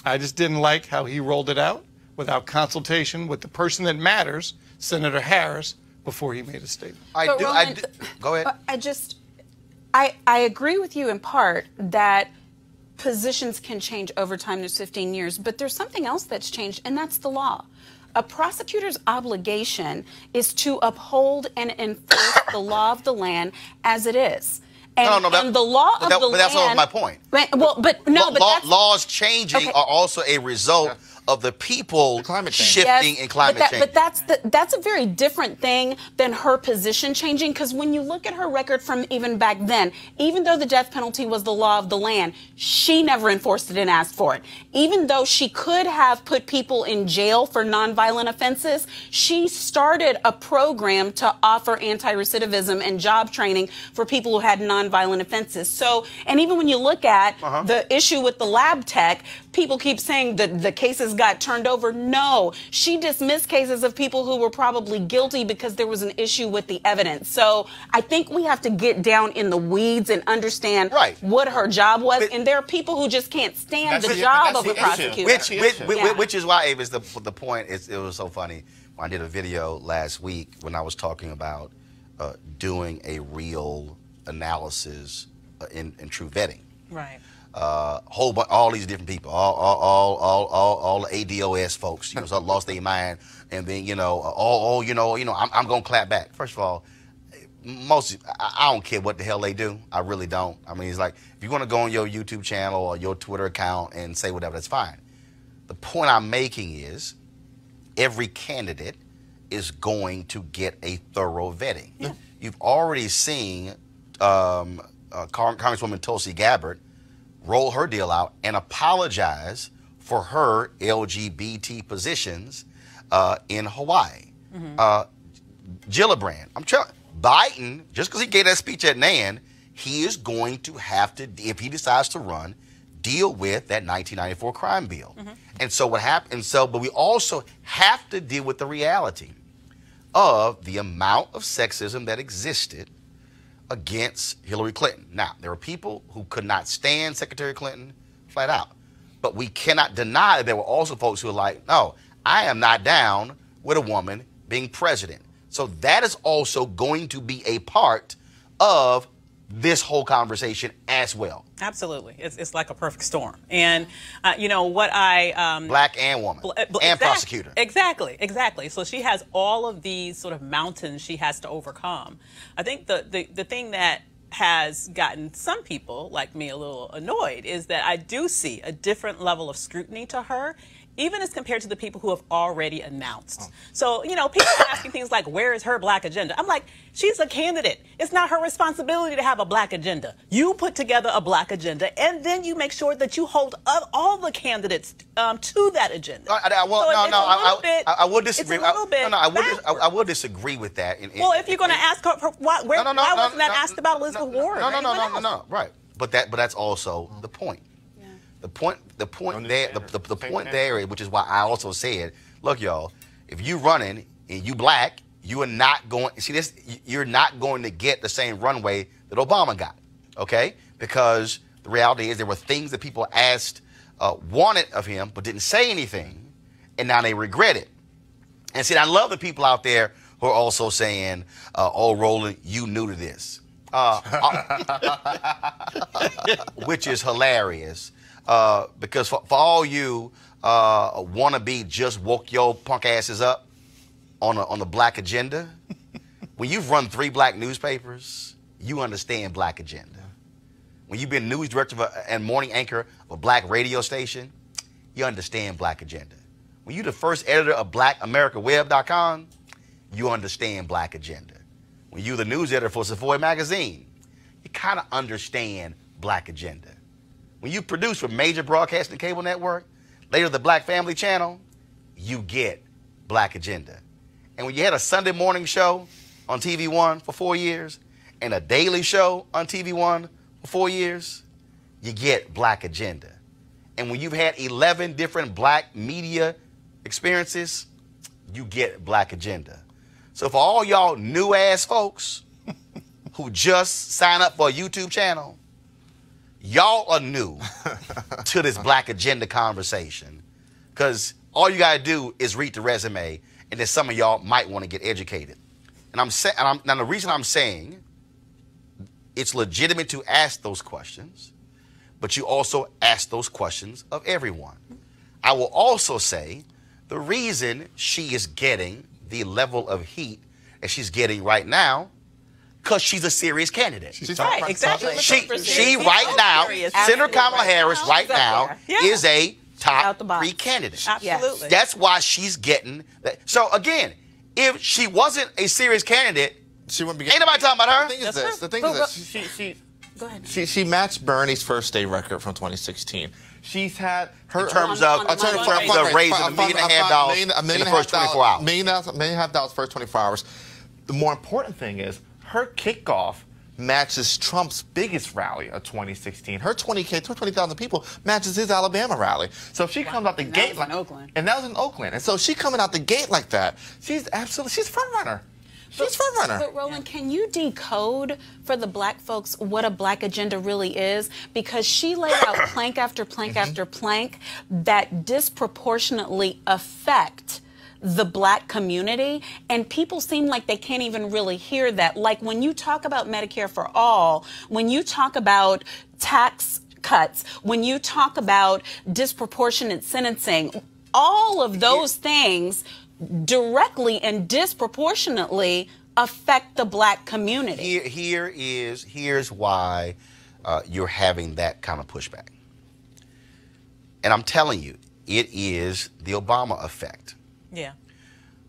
I just didn't like how he rolled it out without consultation with the person that matters, Senator Harris, before he made a statement. Roland, go ahead. I agree with you in part that positions can change over time. There's 15 years, but there's something else that's changed, and that's the law. A prosecutor's obligation is to uphold and enforce the law of the land as it is. And, and the law of the land. But that's not my point. Laws changing are also a result of the people shifting and climate change. But that's a very different thing than her position changing, because when you look at her record from even back then, even though the death penalty was the law of the land, she never enforced it and asked for it. Even though she could have put people in jail for nonviolent offenses, she started a program to offer anti-recidivism and job training for people who had nonviolent offenses. So, and even when you look at the issue with the lab tech, people keep saying that the cases got turned over. No, she dismissed cases of people who were probably guilty because there was an issue with the evidence. So I think we have to get down in the weeds and understand what her job was. And there are people who just can't stand the job of a prosecutor. Which is why, Avis, the point is, it was so funny. I did a video last week when I was talking about doing a real analysis in true vetting. Right. Whole bunch, all these different people, all the ADOS folks, you know, lost their mind, and then I'm gonna clap back. First of all, I don't care what the hell they do. I really don't. I mean, it's like if you want to go on your YouTube channel or your Twitter account and say whatever, that's fine. The point I'm making is every candidate is going to get a thorough vetting. Yeah. You've already seen Congresswoman Tulsi Gabbard roll her deal out and apologize for her LGBT positions in Hawaii. Gillibrand, I'm telling Biden, just because he gave that speech at NAN, he is going to have to, if he decides to run, deal with that 1994 crime bill. And so what happened? But we also have to deal with the reality of the amount of sexism that existed against Hillary Clinton. Now, there were people who could not stand Secretary Clinton flat out. But we cannot deny that there were also folks who were like, no, I am not down with a woman being president. So that is also going to be a part of this whole conversation as well. Absolutely. It's like a perfect storm. And, you know, what I... Black and woman. And prosecutor. Exactly. So she has all of these sort of mountains she has to overcome. I think the thing that has gotten some people, like me, a little annoyed is that I do see a different level of scrutiny to her, even as compared to the people who have already announced. So, you know, people are asking things like, where is her black agenda? I'm like, she's a candidate. It's not her responsibility to have a black agenda. You put together a black agenda, and then you make sure that you hold up all the candidates to that agenda. I will disagree. I will disagree with that. Well, if you're going to ask her, why wasn't that asked about Elizabeth Warren? No. Right. But that's also the point. The point there, which is why I also said, look, y'all, if you running and you black, you are not going. See this? You're not going to get the same runway that Obama got. Okay? Because the reality is there were things that people asked, wanted of him, but didn't say anything, and now they regret it. And see, I love the people out there who are also saying, "Oh, Roland, you new to this," which is hilarious. Because for all you wannabe just woke your punk asses up on the black agenda, when you've run 3 black newspapers, you understand black agenda. When you've been news director and morning anchor of a black radio station, you understand black agenda. When you're the first editor of BlackAmericaWeb.com, you understand black agenda. When you're the news editor for Savoy Magazine, you kind of understand black agenda. When you produce for major broadcasting cable network, later the Black Family Channel, you get black agenda. And when you had a Sunday morning show on TV One for 4 years and a daily show on TV One for 4 years, you get black agenda. And when you've had 11 different black media experiences, you get black agenda. So for all y'all new ass folks who just sign up for a YouTube channel, y'all are new to this black agenda conversation, because all you got to do is read the resume, and then some of y'all might want to get educated. And now the reason I'm saying it's legitimate to ask those questions, but you also ask those questions of everyone. I will also say the reason she is getting the level of heat that she's getting right now, because she's a serious candidate. She's right, exactly. She right now, Senator Kamala Harris right now is a top 3 candidate. Absolutely. That's why she's getting that. So again, if she wasn't a serious candidate, she wouldn't be ain't nobody talking about her. The thing is this. Go ahead. She matched Bernie's first day record from 2016. She's had her in terms of the raise of $1.5 million in the first 24 hours. $1.5 million first 24 hours. The more important thing is her kickoff matches Trump's biggest rally of 2016. Her 20,000 people matches his Alabama rally. So if she comes out the gate like Oakland. And that was in Oakland. And so she coming out the gate like that, she's front runner. She's front runner. But Roland, can you decode for the black folks what a black agenda really is? Because she laid out plank after plank after plank that disproportionately affect the black community, and people seem like they can't even really hear that. Like when you talk about Medicare for all, when you talk about tax cuts, when you talk about disproportionate sentencing, all of those things directly and disproportionately affect the black community. Here's why you're having that kind of pushback. And I'm telling you, it is the Obama effect. Yeah.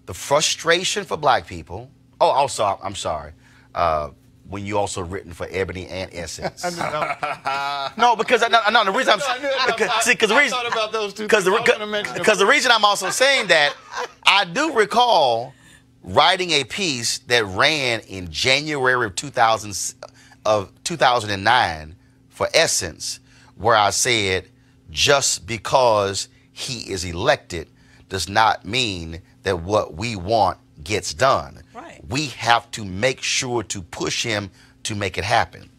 The frustration for black people. Oh, also, I'm sorry. When you also written for Ebony and Essence. No, because the reason because the reason I'm also saying that, I do recall writing a piece that ran in January of 2009 for Essence, where I said, just because he is elected does not mean that what we want gets done. Right. We have to make sure to push him to make it happen.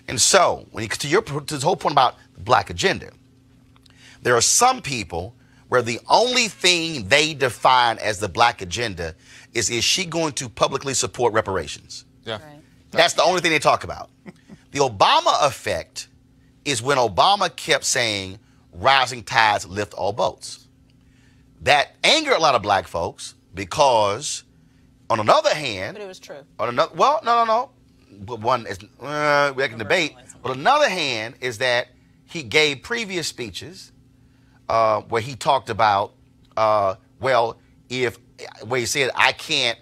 And so, to the whole point about the black agenda, there are some people where the only thing they define as the black agenda is she going to publicly support reparations? Yeah. Right. That's the only thing they talk about. The Obama effect is when Obama kept saying, rising tides lift all boats. That angered a lot of black folks because, on another hand, But it was true. no. But one is we can debate. But another hand is that he gave previous speeches where he talked about where he said I can't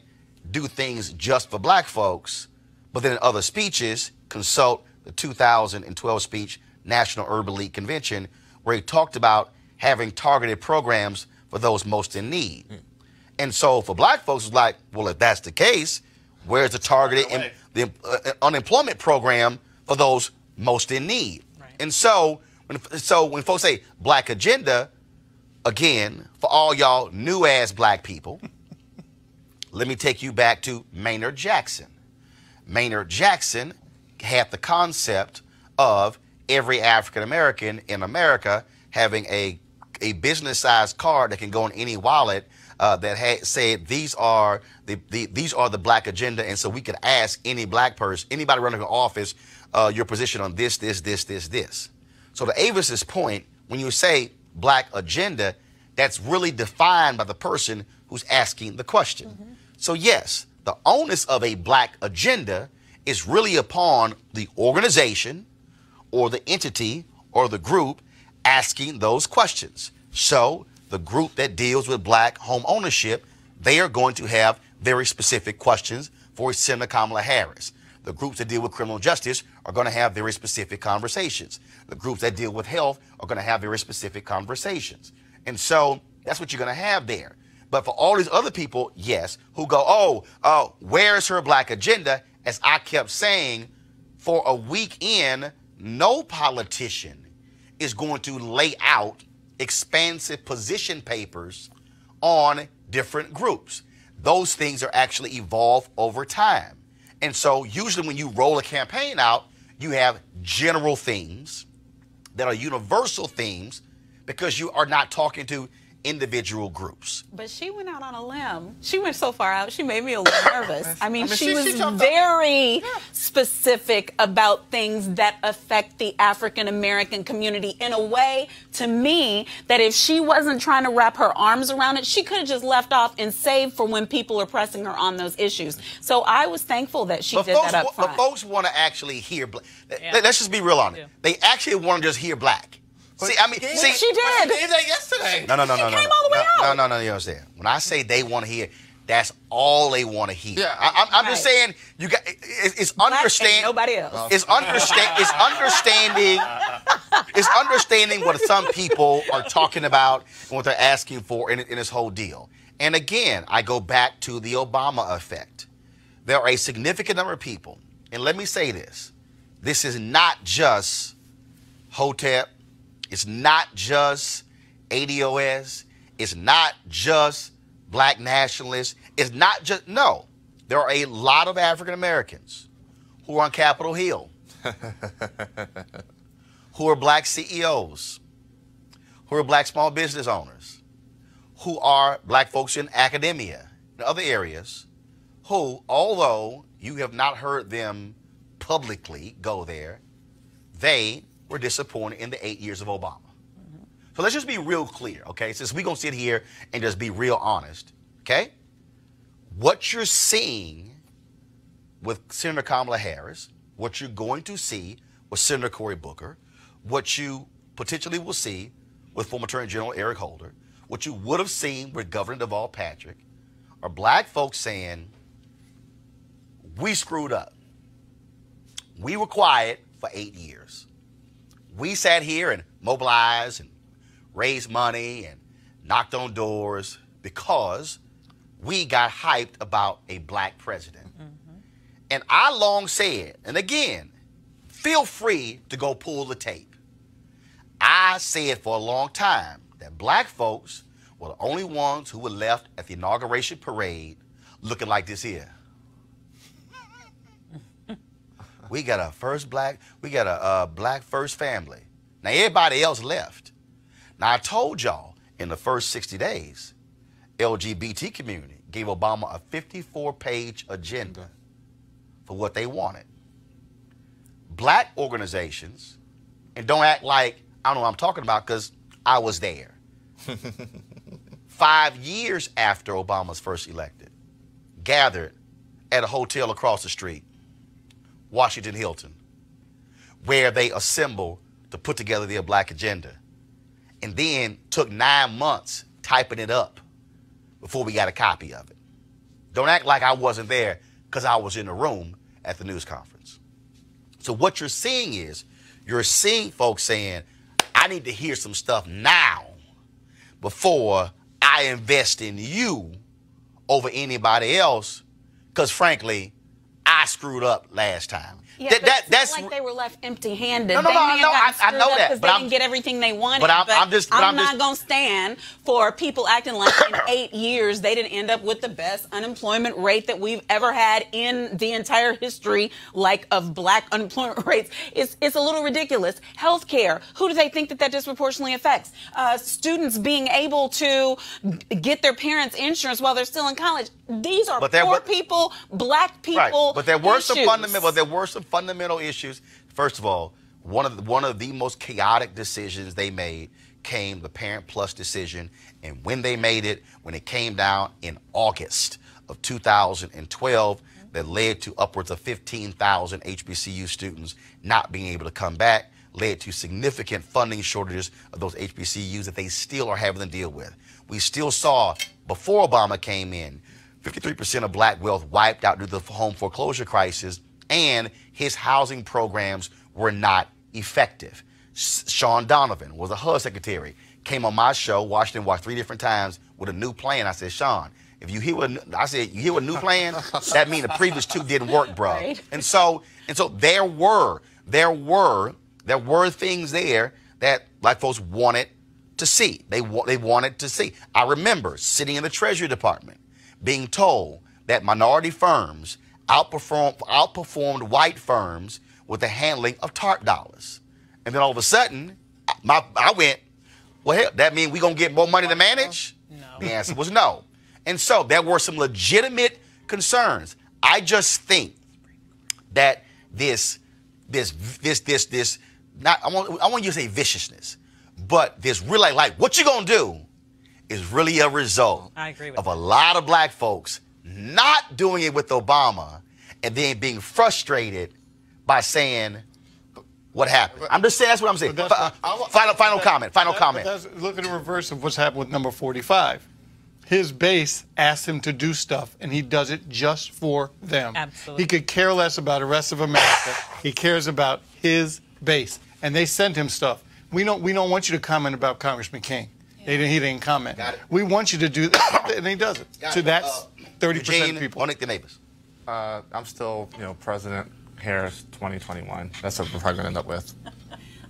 do things just for black folks, but then in other speeches consult the 2012 speech National Urban League Convention, where he talked about having targeted programs for those most in need. And so for black folks, it's like, well, if that's the case, where's the targeted unemployment program for those most in need? Right. And so when folks say black agenda, again, for all y'all new ass black people, let me take you back to Maynard Jackson. Maynard Jackson had the concept of every African American in America having a business-sized card that can go in any wallet that said these are the black agenda, and so we could ask any black person, anybody running for office, your position on this. So to Avis's point, when you say black agenda, that's really defined by the person who's asking the question. Mm-hmm. So yes, the onus of a black agenda is really upon the organization or the entity or the group asking those questions. So the group that deals with black home ownership, they are going to have very specific questions for Senator Kamala Harris. The groups that deal with criminal justice are going to have very specific conversations. The groups that deal with health are going to have very specific conversations. And so that's what you're going to have there. But for all these other people, yes, who go, oh, where's her black agenda? As I kept saying, for a week in, no politician is going to lay out expansive position papers on different groups. Those things are actually evolved over time. And so usually when you roll a campaign out, you have general themes that are universal themes because you are not talking to individual groups. But she went out on a limb. She went so far out, she made me a little nervous. I mean, she was very specific about things that affect the African American community in a way, to me, that if she wasn't trying to wrap her arms around it, she could have just left off and saved for when people are pressing her on those issues. So I was thankful that she did that up front. But folks want to actually hear black. Yeah. Let's just be real on it. Yeah. They actually want to just hear black. She did. She did that yesterday. No. Came all the way out. No, you understand. When I say they want to hear, that's all they want to hear. Yeah, I'm just saying you got it's understanding. Nobody else. It's understanding what some people are talking about and what they're asking for in this whole deal. And again, I go back to the Obama effect. There are a significant number of people, and let me say this: this is not just HOTEP. It's not just ADOS. It's not just black nationalists. It's not just, no. There are a lot of African Americans who are on Capitol Hill, who are black CEOs, who are black small business owners, who are black folks in academia and other areas who, although you have not heard them publicly go there, they were disappointed in the 8 years of Obama. So let's just be real clear, okay? Since we're going to sit here and just be real honest, okay? What you're seeing with Senator Kamala Harris, what you're going to see with Senator Cory Booker, what you potentially will see with former Attorney General Eric Holder, what you would have seen with Governor Deval Patrick, are black folks saying, we screwed up. We were quiet for 8 years. We sat here and mobilized and raised money and knocked on doors because we got hyped about a black president. And I long said, and again, feel free to go pull the tape. I said for a long time that black folks were the only ones who were left at the inauguration parade looking like this here. We got a black first family. Now everybody else left. Now I told y'all in the first 60 days, LGBT community gave Obama a 54-page agenda for what they wanted. Black organizations, and don't act like I don't know what I'm talking about because I was there. 5 years after Obama's first elected, gathered at a hotel across the street, Washington Hilton, where they assembled to put together their black agenda, and then took 9 months typing it up before we got a copy of it. Don't act like I wasn't there because I was in the room at the news conference. So what you're seeing is, you're seeing folks saying, I need to hear some stuff now before I invest in you over anybody else, because frankly, I screwed up last time. Yeah, that's like they were left empty-handed. No, I know that, because they didn't get everything they wanted. But I'm not going to stand for people acting like in 8 years they didn't end up with the best unemployment rate that we've ever had in the entire history, like of black unemployment rates. It's a little ridiculous. Healthcare. Who do they think that disproportionately affects? Students being able to get their parents' insurance while they're still in college. These are poor people, black people. Right. But there were some fundamental issues. First of all, one of the most chaotic decisions they made came the Parent Plus decision, and when they made it, when it came down in August of 2012, that led to upwards of 15,000 HBCU students not being able to come back, led to significant funding shortages of those HBCUs that they still are having to deal with. We still saw, before Obama came in, 53% of black wealth wiped out due to the home foreclosure crisis, and his housing programs were not effective. Sean Donovan was a HUD secretary, came on my show, Washington Watch 3 different times with a new plan. I said, Sean, if you hear you hear a new plan, that means the previous 2 didn't work, bro. Right. And so there were things there that black folks wanted to see. They wanted to see. I remember sitting in the Treasury Department being told that minority firms outperformed white firms with the handling of TARP dollars. And then all of a sudden, I went, well, hell, that means we're going to get more money to manage? No. The answer was no. And so there were some legitimate concerns. I just think that this not, I want you to say viciousness, but this really like what you going to do is really a result of a lot of black folks not doing it with Obama and then being frustrated by saying what happened. I'm just saying that's what I'm saying. Final comment. Look at the reverse of what's happened with number 45. His base asked him to do stuff, and he does it just for them. Absolutely. He could care less about the rest of America. He cares about his base, and they sent him stuff. We don't want you to comment about Congressman King. He didn't comment. We want you to do that, and he does it. So that's 30% of people. Monique the neighbors. I'm still, President Harris 2021. That's what we're probably going to end up with.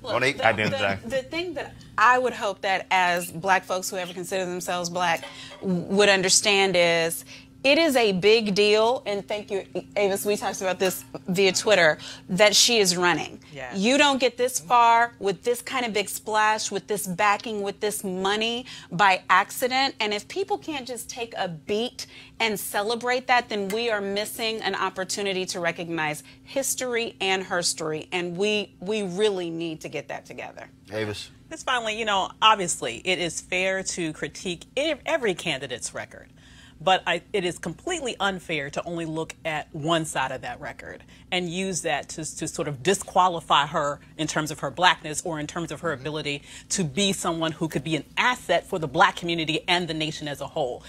Look, the thing that I would hope that as black folks who ever consider themselves black would understand is It is a big deal, and thank you, Avis, we talked about this via Twitter, that she is running. Yes. You don't get this far with this kind of big splash, with this backing, with this money by accident. And if people can't just take a beat and celebrate that, then we are missing an opportunity to recognize history and her story. And we really need to get that together. Avis? Just finally, you know, obviously it is fair to critique every candidate's record. But it is completely unfair to only look at one side of that record and use that to sort of disqualify her in terms of her blackness or in terms of her ability to be someone who could be an asset for the black community and the nation as a whole.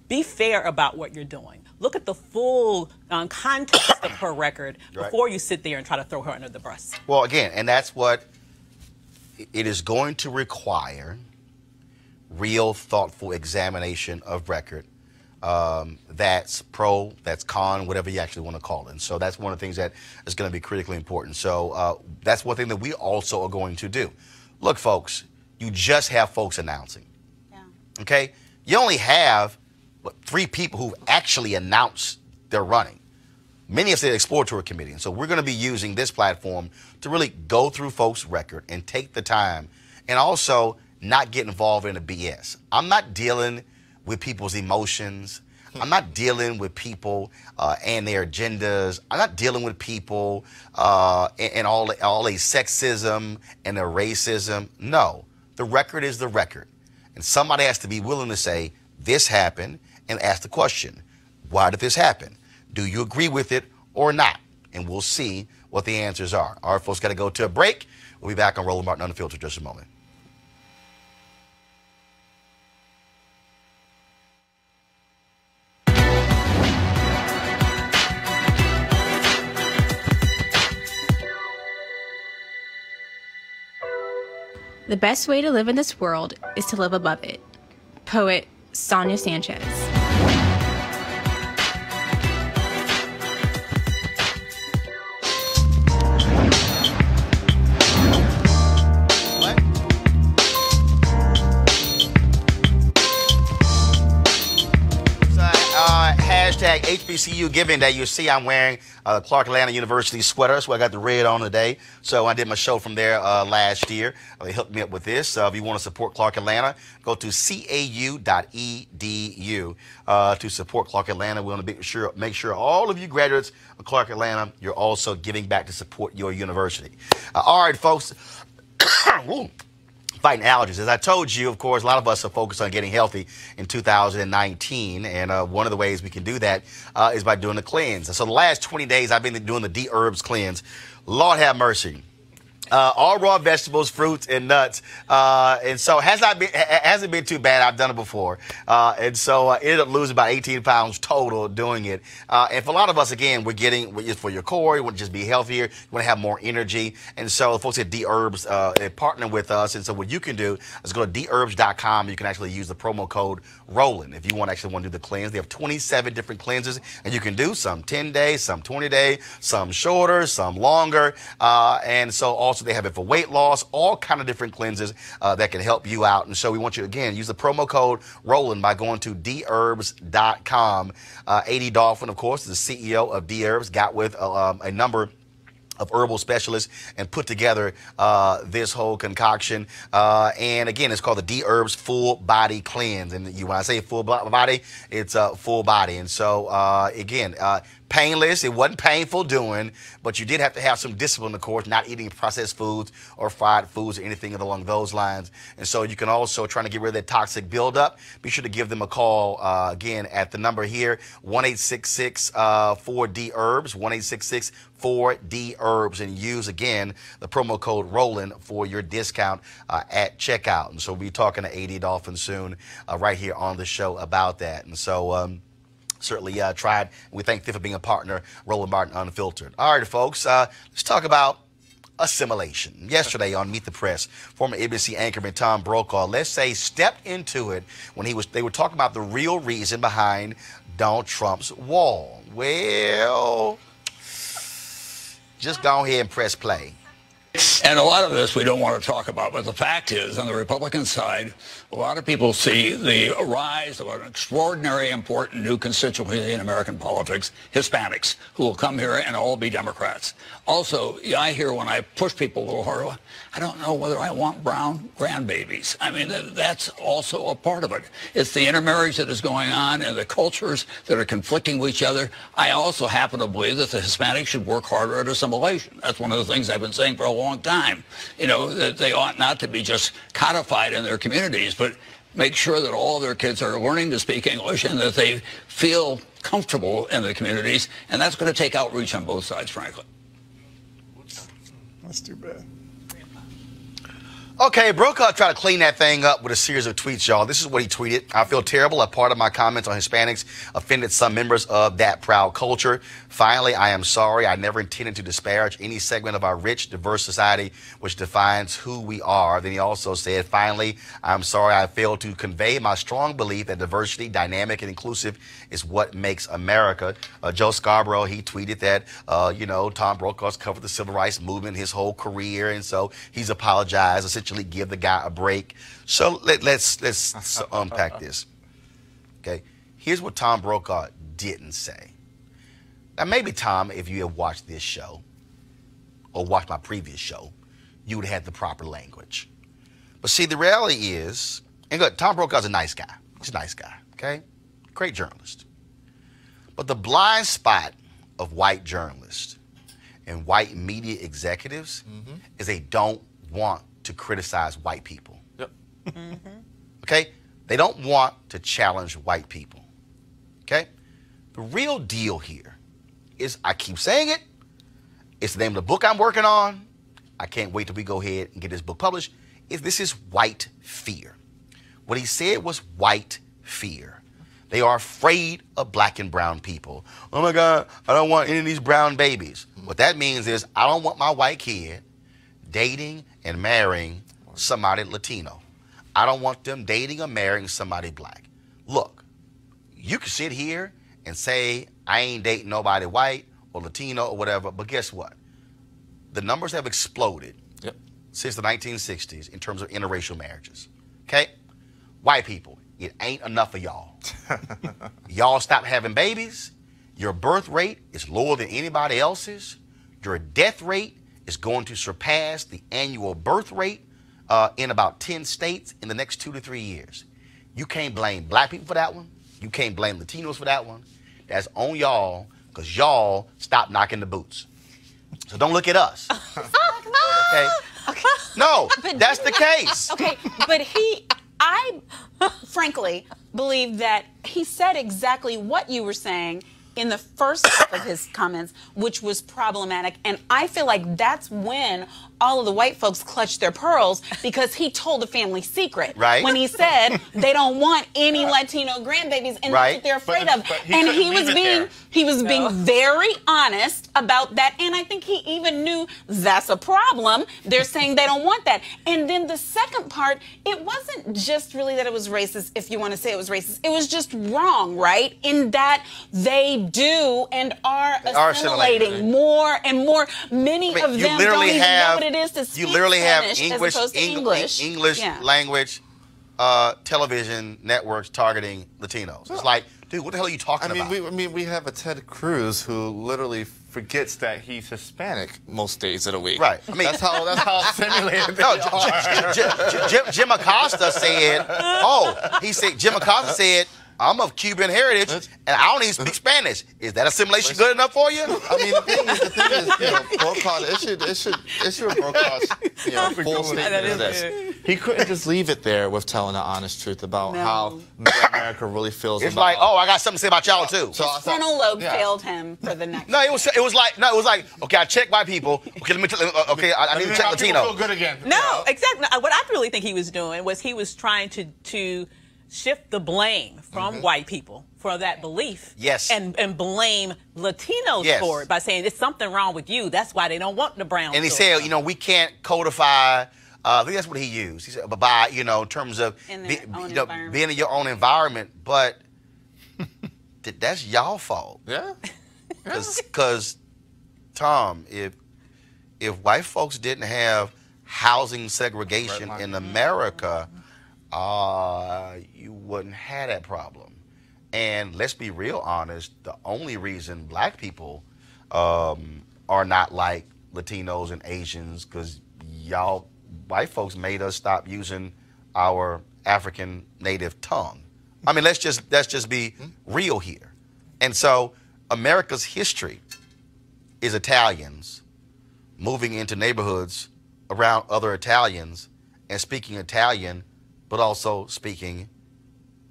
Be fair about what you're doing. Look at the full context of her record before you sit there and try to throw her under the bus. Well, again, and that's what it is going to require, real, thoughtful examination of record. That's pro, that's con, whatever you actually want to call it. And so that's one of the things that is going to be critically important. So that's one thing that we also are going to do. Look, folks, you just have folks announcing. Yeah. Okay? You only have 3 people who actually announced they're running. Many of the exploratory committee. And so we're going to be using this platform to really go through folks' record and take the time and also not get involved in the BS. I'm not dealing with people's emotions. I'm not dealing with people and their agendas. I'm not dealing with people and all the sexism and their racism. No, the record is the record. And somebody has to be willing to say, this happened, and ask the question, why did this happen? Do you agree with it or not? And we'll see what the answers are. All right, folks, got to go to a break. We'll be back on Roland Martin Unfiltered in just a moment. The best way to live in this world is to live above it. Poet Sonia Sanchez. Hashtag HBCU Giving Day. You see I'm wearing Clark Atlanta University sweater, so I got the red on today. So I did my show from there last year. They hooked me up with this. If you want to support Clark Atlanta, go to cau.edu to support Clark Atlanta. We want to make sure all of you graduates of Clark Atlanta, you're also giving back to support your university. All right, folks. Fighting allergies. As I told you, of course, a lot of us are focused on getting healthy in 2019, and one of the ways we can do that is by doing the cleanse. And so the last 20 days, I've been doing the D-Herbs cleanse. Lord have mercy. All raw vegetables, fruits, and nuts. And so hasn't been too bad. I've done it before. And so I ended up losing about 18 pounds total doing it. And for a lot of us, again, we're getting for your core. You want to just be healthier. You want to have more energy. And so folks at D-Herbs, they're partnering with us. And so what you can do is go to dherbs.com. You can actually use the promo code Roland if you actually want to do the cleanse. They have 27 different cleanses, and you can do some 10 days, some 20 days, some shorter, some longer. And so also they have it for weight loss, all kind of different cleanses that can help you out. And so we want you, again, use the promo code Roland by going to dherbs.com. A.D. Dolphin, of course, is the CEO of D-Herbs, got with a number of herbal specialists and put together this whole concoction. And again, it's called the D-Herbs Full Body Cleanse. And when I say full body, it's full body. And so, again, painless. It wasn't painful doing, but you did have to have some discipline, of course, not eating processed foods or fried foods or anything along those lines. And so you can also, trying to get rid of that toxic buildup, be sure to give them a call, again, at the number here, 1-866-4D-HERBS, 1-866-4D-HERBS, and use, again, the promo code Roland for your discount at checkout. And so we'll be talking to A.D. Dolphin soon right here on the show about that. And so, certainly tried. We thank them for being a partner, Roland Martin Unfiltered. All right, folks, let's talk about assimilation. Yesterday on Meet the Press, former ABC anchorman Tom Brokaw, let's say, stepped into it when they were talking about the real reason behind Donald Trump's wall. Well, just go ahead and press play. And a lot of this we don't want to talk about, but the fact is, on the Republican side, a lot of people see the rise of an extraordinary important new constituency in American politics, Hispanics, who will come here and all be Democrats. Also, I hear when I push people a little harder, I don't know whether I want brown grandbabies. I mean, that's also a part of it. It's the intermarriage that is going on and the cultures that are conflicting with each other. I also happen to believe that the Hispanics should work harder at assimilation. That's one of the things I've been saying for a long time. You know, that they ought not to be just codified in their communities, but make sure that all of their kids are learning to speak English and that they feel comfortable in the communities. And that's going to take outreach on both sides, frankly. That's too bad. Okay, Brokaw tried to clean that thing up with a series of tweets, y'all. This is what he tweeted. I feel terrible. A part of my comments on Hispanics offended some members of that proud culture. Finally, I am sorry. I never intended to disparage any segment of our rich, diverse society, which defines who we are. Then he also said, finally, I'm sorry I failed to convey my strong belief that diversity, dynamic, and inclusive is what makes America. Joe Scarborough, he tweeted that, Tom Brokaw's covered the civil rights movement his whole career, and so he's apologized, essentially give the guy a break. So let's unpack this. Okay, here's what Tom Brokaw didn't say. Now, maybe, Tom, if you had watched this show or watched my previous show, you would have had the proper language. But see, the reality is, and look, Tom Brokaw's a nice guy. He's a nice guy, okay? Great journalist. But the blind spot of white journalists and white media executives is they don't want to criticize white people. Yep. Okay? They don't want to challenge white people. Okay? The real deal here is, I keep saying it, it's the name of the book I'm working on. I can't wait till we go ahead and get this book published. This is white fear. What he said was white fear. They are afraid of black and brown people. Oh my God, I don't want any of these brown babies. What that means is, I don't want my white kid dating and marrying somebody Latino. I don't want them dating or marrying somebody black. Look, you can sit here and say, I ain't dating nobody white or Latino or whatever, but guess what? The numbers have exploded since the 1960s in terms of interracial marriages. Okay? White people, it ain't enough of y'all. Y'all stop having babies. Your birth rate is lower than anybody else's. Your death rate is going to surpass the annual birth rate in about 10 states in the next 2 to 3 years. You can't blame black people for that one. You can't blame Latinos for that one. That's on y'all, because y'all stopped knocking the boots. So don't look at us. Okay? No, that's the case. Okay, but I frankly believe that he said exactly what you were saying in the first half of his comments, which was problematic. And I feel like that's when all of the white folks clutched their pearls, because he told a family secret. Right. When he said they don't want any Latino grandbabies, and that's what they're afraid of. And he was being very honest about that. And I think he even knew that's a problem. They're saying they don't want that. And then the second part, it wasn't just really that it was racist, if you want to say it was racist. It was just wrong, right? In that they do and are assimilating more and more. Many of them don't even know what it is to speak Spanish as opposed to English language television networks targeting Latinos. It's like, dude, what the hell are you talking about? We have a Ted Cruz who literally forgets that he's Hispanic most days of the week. Right. I mean, that's how simulated they are. Jim Acosta said, Jim Acosta said, I'm of Cuban heritage, and I don't even speak Spanish. Is that assimilation good enough for you? I mean, the thing is, Brokaw, it should have Brokaw's full statement of this. He couldn't just leave it there with telling the honest truth about how America really feels. It's like, I got something to say about y'all too. So his frontal lobe failed him for the next. No, it was like, okay, I checked white people. Okay, I need to check Latino. Feel good again. No, exactly. What I really think he was doing was he was trying to shift the blame from white people for that belief. Yes. And blame Latinos for it by saying there's something wrong with you. That's why they don't want the brown. And he said, we can't codify. I think that's what he used. He said, by in terms of being in your own environment, but that's y'all fault. Yeah. Because Tom, if if white folks didn't have housing segregation in America, you wouldn't have that problem. And let's be real honest, the only reason black people are not like Latinos and Asians, because y'all white folks made us stop using our African native tongue. I mean, let's just be real here. And so America's history is Italians moving into neighborhoods around other Italians and speaking Italian, but also speaking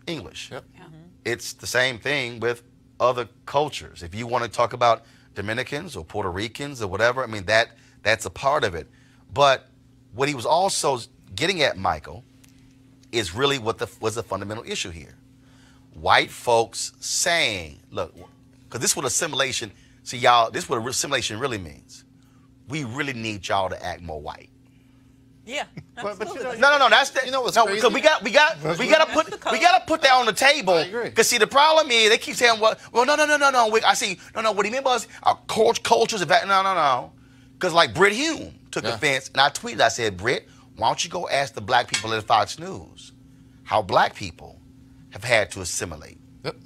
English. Yep. Yeah. It's the same thing with other cultures. If you want to talk about Dominicans or Puerto Ricans or whatever, I mean, that's a part of it. But what he was also getting at, Michael, is really what was the fundamental issue here. White folks saying, look, because this is what assimilation, see y'all, this is what assimilation really means. We really need y'all to act more white. Yeah. But you know, No, that's the, you know what's no, crazy? because we gotta put that on the table. I agree. Because see, the problem is they keep saying, well, no. I see, no. What he meant was our cultures. No. Because like Britt Hume took offense, and I tweeted. I said, Britt, why don't you go ask the black people at Fox News how black people have had to assimilate? Yep.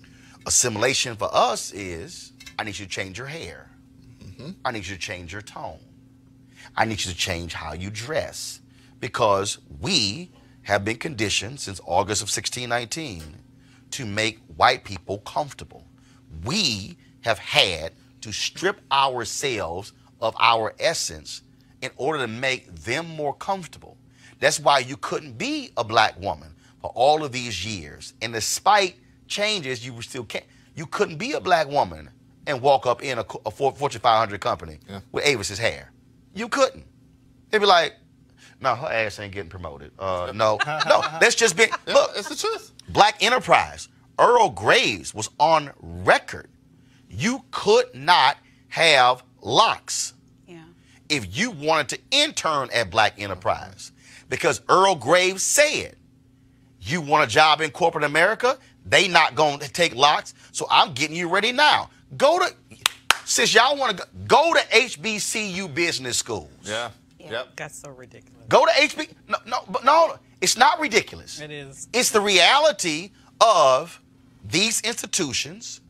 Assimilation for us is, I need you to change your hair. I need you to change your tone. I need you to change how you dress, because we have been conditioned since August of 1619 to make white people comfortable. We have had to strip ourselves of our essence in order to make them more comfortable. That's why you couldn't be a black woman for all of these years. And despite changes, you couldn't be a black woman and walk up in a Fortune 500 company with Avis's hair. You couldn't. They'd be like, no, her ass ain't getting promoted. No. That's just been, look, it's the truth. Black enterprise. Earl Graves was on record. You could not have locks if you wanted to intern at Black Enterprise, because Earl Graves said, you want a job in corporate America? They not going to take locks, so I'm getting you ready now. Since y'all want to go to HBCU business schools. Yeah. Yep. That's so ridiculous. Go to No, it's not ridiculous. It is. It's the reality of these institutions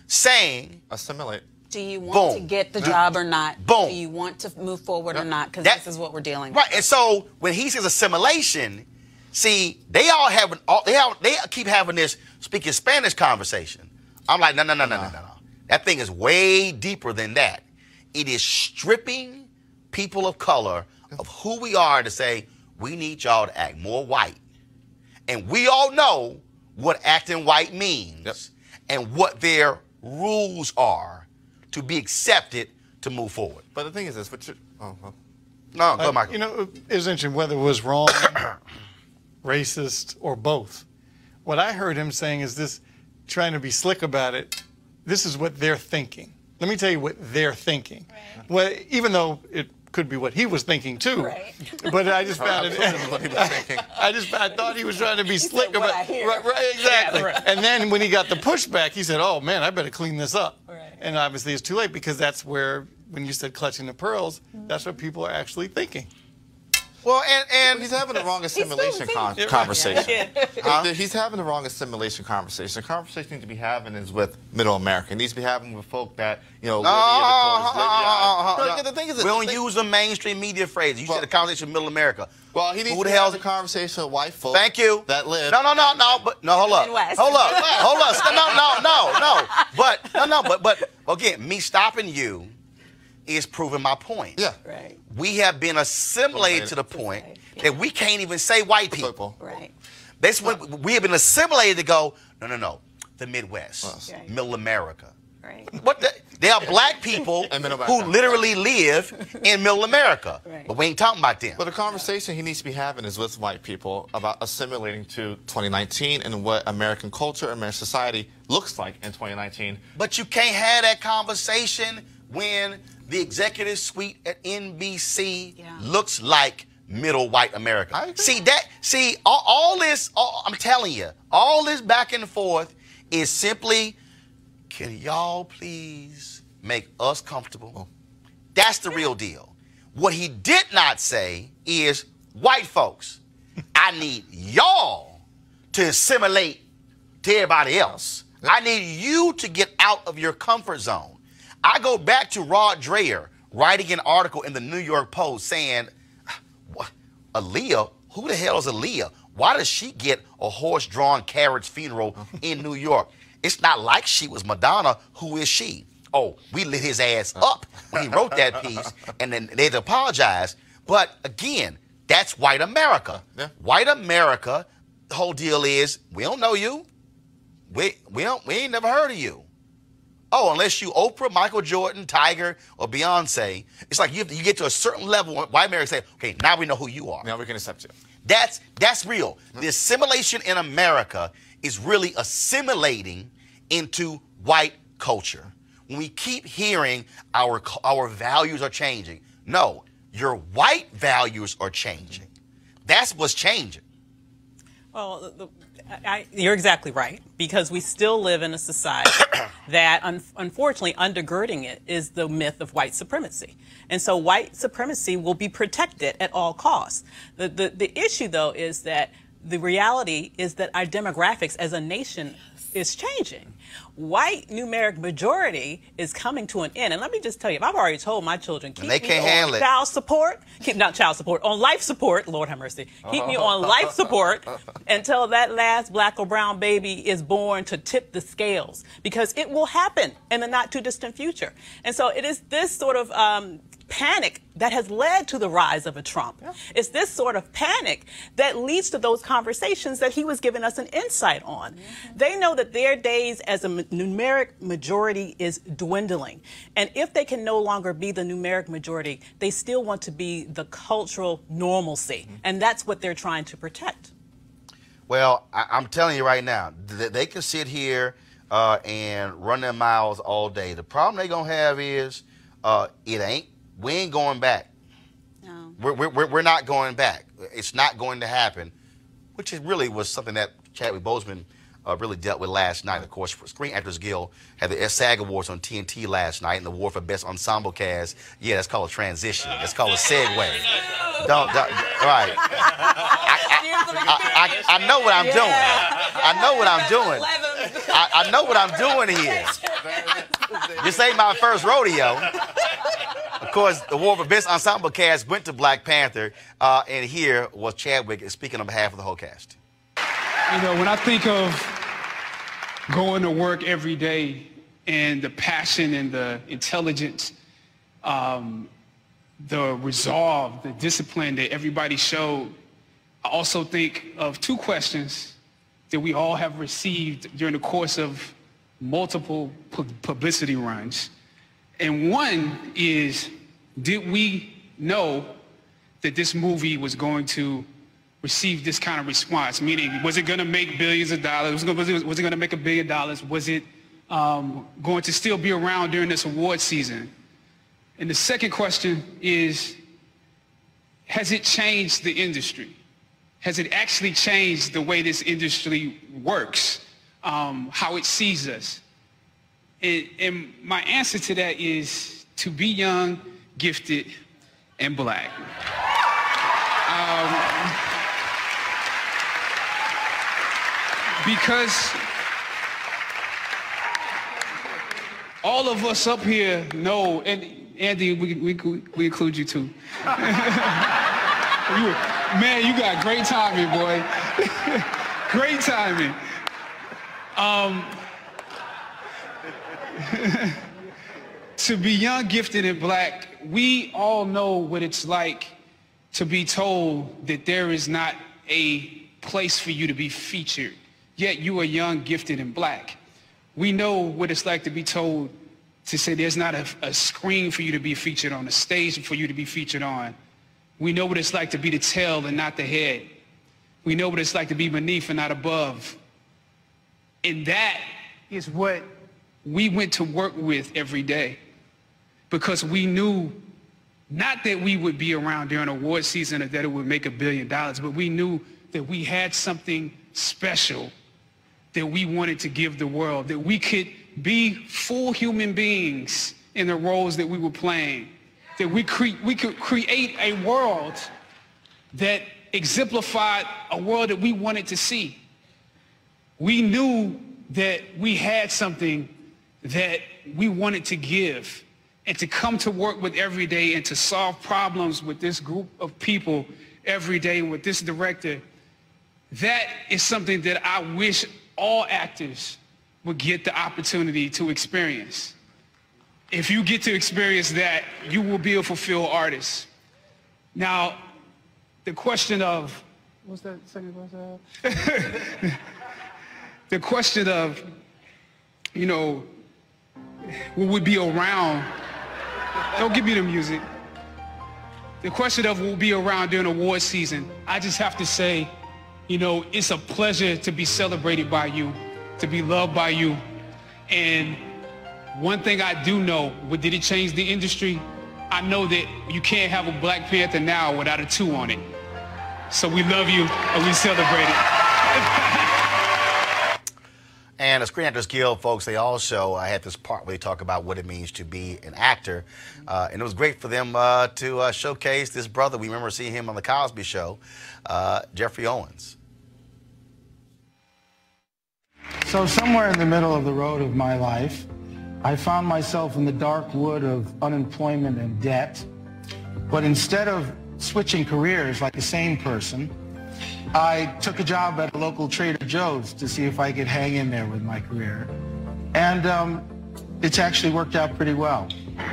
saying, assimilate. Do you want to get the job or not? Boom. Do you want to move forward or not? Because this is what we're dealing with. Right, and so when he says assimilation, see, they keep having this speaking Spanish conversation. I'm like, no. That thing is way deeper than that. It is stripping people of color of who we are to say, we need y'all to act more white. And we all know what acting white means and what their rules are to be accepted to move forward. But the thing is this, No, go, Michael. You know, it's interesting whether it was wrong, racist, or both. What I heard him saying is this, trying to be slick about it, this is what they're thinking. Let me tell you what they're thinking. Right. Well, even though it could be what he was thinking too. Right. But I just found it. What he was thinking. I thought he was trying to be slick about it. Right, exactly. Yeah, right. And then when he got the pushback, he said, "Oh man, I better clean this up." Right. And obviously it's too late, because that's where, when you said clutching the pearls, that's what people are actually thinking. Well, and he's having the wrong assimilation conversation. He's having the wrong assimilation conversation. The conversation he needs to be having is with middle America. He needs to be having with folk that, you know, the thing is, we don't use the mainstream media phrase. You said the conversation with middle America. Well, he needs to have the conversation with white folk. Thank you. That live. No, hold up. But again, me stopping you is proving my point. Yeah. Right. We have been assimilated to the point that we can't even say white people. Right. That's when we have been assimilated to go, no, the Midwest, middle America. Right. There are black people who literally live in middle America, but we ain't talking about them. But the conversation he needs to be having is with white people about assimilating to 2019 and what American culture, American society looks like in 2019. But you can't have that conversation when the executive suite at NBC looks like middle white America. All this, I'm telling you, all this back and forth is simply, can y'all please make us comfortable? That's the real deal. What he did not say is, white folks, I need y'all to assimilate to everybody else. I need you to get out of your comfort zone. I go back to Rod Dreher writing an article in the New York Post saying, Aaliyah, who the hell is Aaliyah? Why does she get a horse-drawn carriage funeral in New York? It's not like she was Madonna. Who is she? Oh, we lit his ass up when he wrote that piece, and then they'd apologize. But again, that's white America. Yeah. White America, the whole deal is, we don't know you. We ain't never heard of you. Oh, unless you Oprah, Michael Jordan, Tiger, or Beyonce. It's like you get to a certain level, white America say, okay, now we know who you are. Now we can accept you. That's real. The assimilation in America is really assimilating into white culture. When we keep hearing our values are changing. No, your white values are changing. That's what's changing. Well, you're exactly right, because we still live in a society that, unfortunately, undergirding it is the myth of white supremacy. And so white supremacy will be protected at all costs. The issue, though, is that the reality is that our demographics as a nation is changing. White numeric majority is coming to an end. And let me just tell you, I've already told my children, keep me on child support, not child support, on life support, Lord have mercy, keep me on life support until that last black or brown baby is born to tip the scales, because it will happen in the not too distant future. And so it is this sort of panic that has led to the rise of a Trump. Yeah. It's this sort of panic that leads to those conversations that he was giving us an insight on. Mm-hmm. They know that their days as a numeric majority is dwindling. And if they can no longer be the numeric majority, they still want to be the cultural normalcy. Mm-hmm. And that's what they're trying to protect. Well, I'm telling you right now, they can sit here and run their mouths all day. The problem they're going to have is we ain't going back. No. We're not going back. It's not going to happen, which really was something that Chadwick Boseman really dealt with last night. Of course, Screen Actors Guild had the SAG Awards on TNT last night, and the award for Best Ensemble Cast. Yeah, that's called a transition. That's called a segue. Right. I know what I'm doing. I know what I'm doing. I know what I'm doing here. This ain't my first rodeo. Of course, the award for Best Ensemble Cast went to Black Panther, and here was Chadwick speaking on behalf of the whole cast. You know, when I think of going to work every day and the passion and the intelligence, the resolve, the discipline that everybody showed, I also think of two questions that we all have received during the course of multiple publicity runs. And one is, did we know that this movie was going to receive this kind of response? Meaning, was it going to make billions of dollars? Was it going to make $1 billion? Was it going to still be around during this award season? And the second question is, has it changed the industry? Has it actually changed the way this industry works, how it sees us? And my answer to that is to be young, gifted, and black. Because all of us up here know, and Andy, we include you too. Man, you got great timing, boy. Great timing. To be young, gifted, and black, we all know what it's like to be told that there is not a place for you to be featured, yet you are young, gifted, and black. We know what it's like to be told to say there's not a screen for you to be featured on, a stage for you to be featured on. We know what it's like to be the tail and not the head. We know what it's like to be beneath and not above. And that is what we went to work with every day, because we knew not that we would be around during award season or that it would make $1 billion, but we knew that we had something special that we wanted to give the world, that we could be full human beings in the roles that we were playing, that we could create a world that exemplified a world that we wanted to see. We knew that we had something that we wanted to give, and to come to work with every day and to solve problems with this group of people every day with this director, that is something that I wish all actors would get the opportunity to experience. If you get to experience that, you will be a fulfilled artist. Now, the question of, what's that second question? The question of, you know, will we be around? Don't give me the music. The question of will we be around during award season, I just have to say, you know, it's a pleasure to be celebrated by you, to be loved by you. And one thing I do know, did it change the industry? I know that you can't have a Black Panther now without a 2 on it. So we love you and we celebrate it. And the Screen Actors Guild, folks, they also had this part where they talk about what it means to be an actor. And it was great for them to showcase this brother. We remember seeing him on The Cosby Show, Jeffrey Owens. So somewhere in the middle of the road of my life, I found myself in the dark wood of unemployment and debt. But instead of switching careers like a sane person, I took a job at a local Trader Joe's to see if I could hang in there with my career. And it's actually worked out pretty well. I'm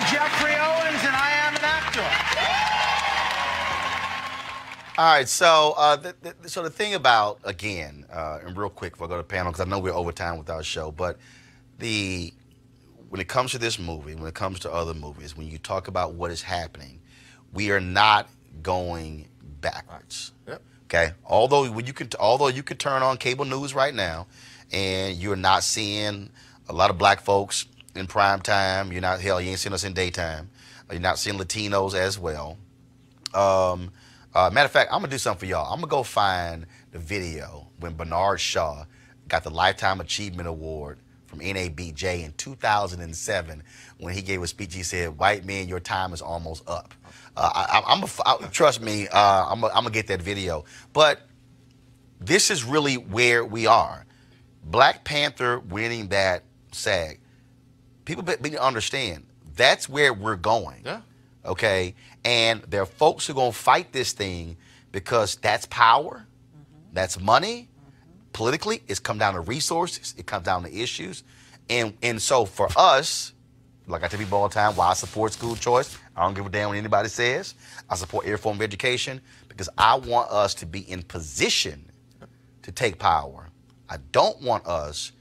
Jeffrey Owens, and I am an actor. All right, so so the thing about, again, and real quick before I go to the panel, because I know we're over time with our show, but when it comes to this movie, when it comes to other movies, when you talk about what is happening, we are not going backwards. Yep. Okay. Although you could turn on cable news right now, and you're not seeing a lot of black folks in prime time. You ain't seeing us in daytime. You're not seeing Latinos as well. Matter of fact, I'm gonna do something for y'all. I'm gonna go find the video when Bernard Shaw got the Lifetime Achievement Award from NABJ in 2007 when he gave a speech. He said, "White men, your time is almost up." Trust me, I'm gonna get that video. But this is really where we are. Black Panther winning that SAG. People need to understand that's where we're going. Yeah. Okay. And there are folks who are gonna fight this thing because that's power, that's money. Politically, it's come down to resources. It comes down to issues, and so for us, like I tell people all the time, why I support school choice. I don't give a damn what anybody says. I support every form of education because I want us to be in position to take power. I don't want us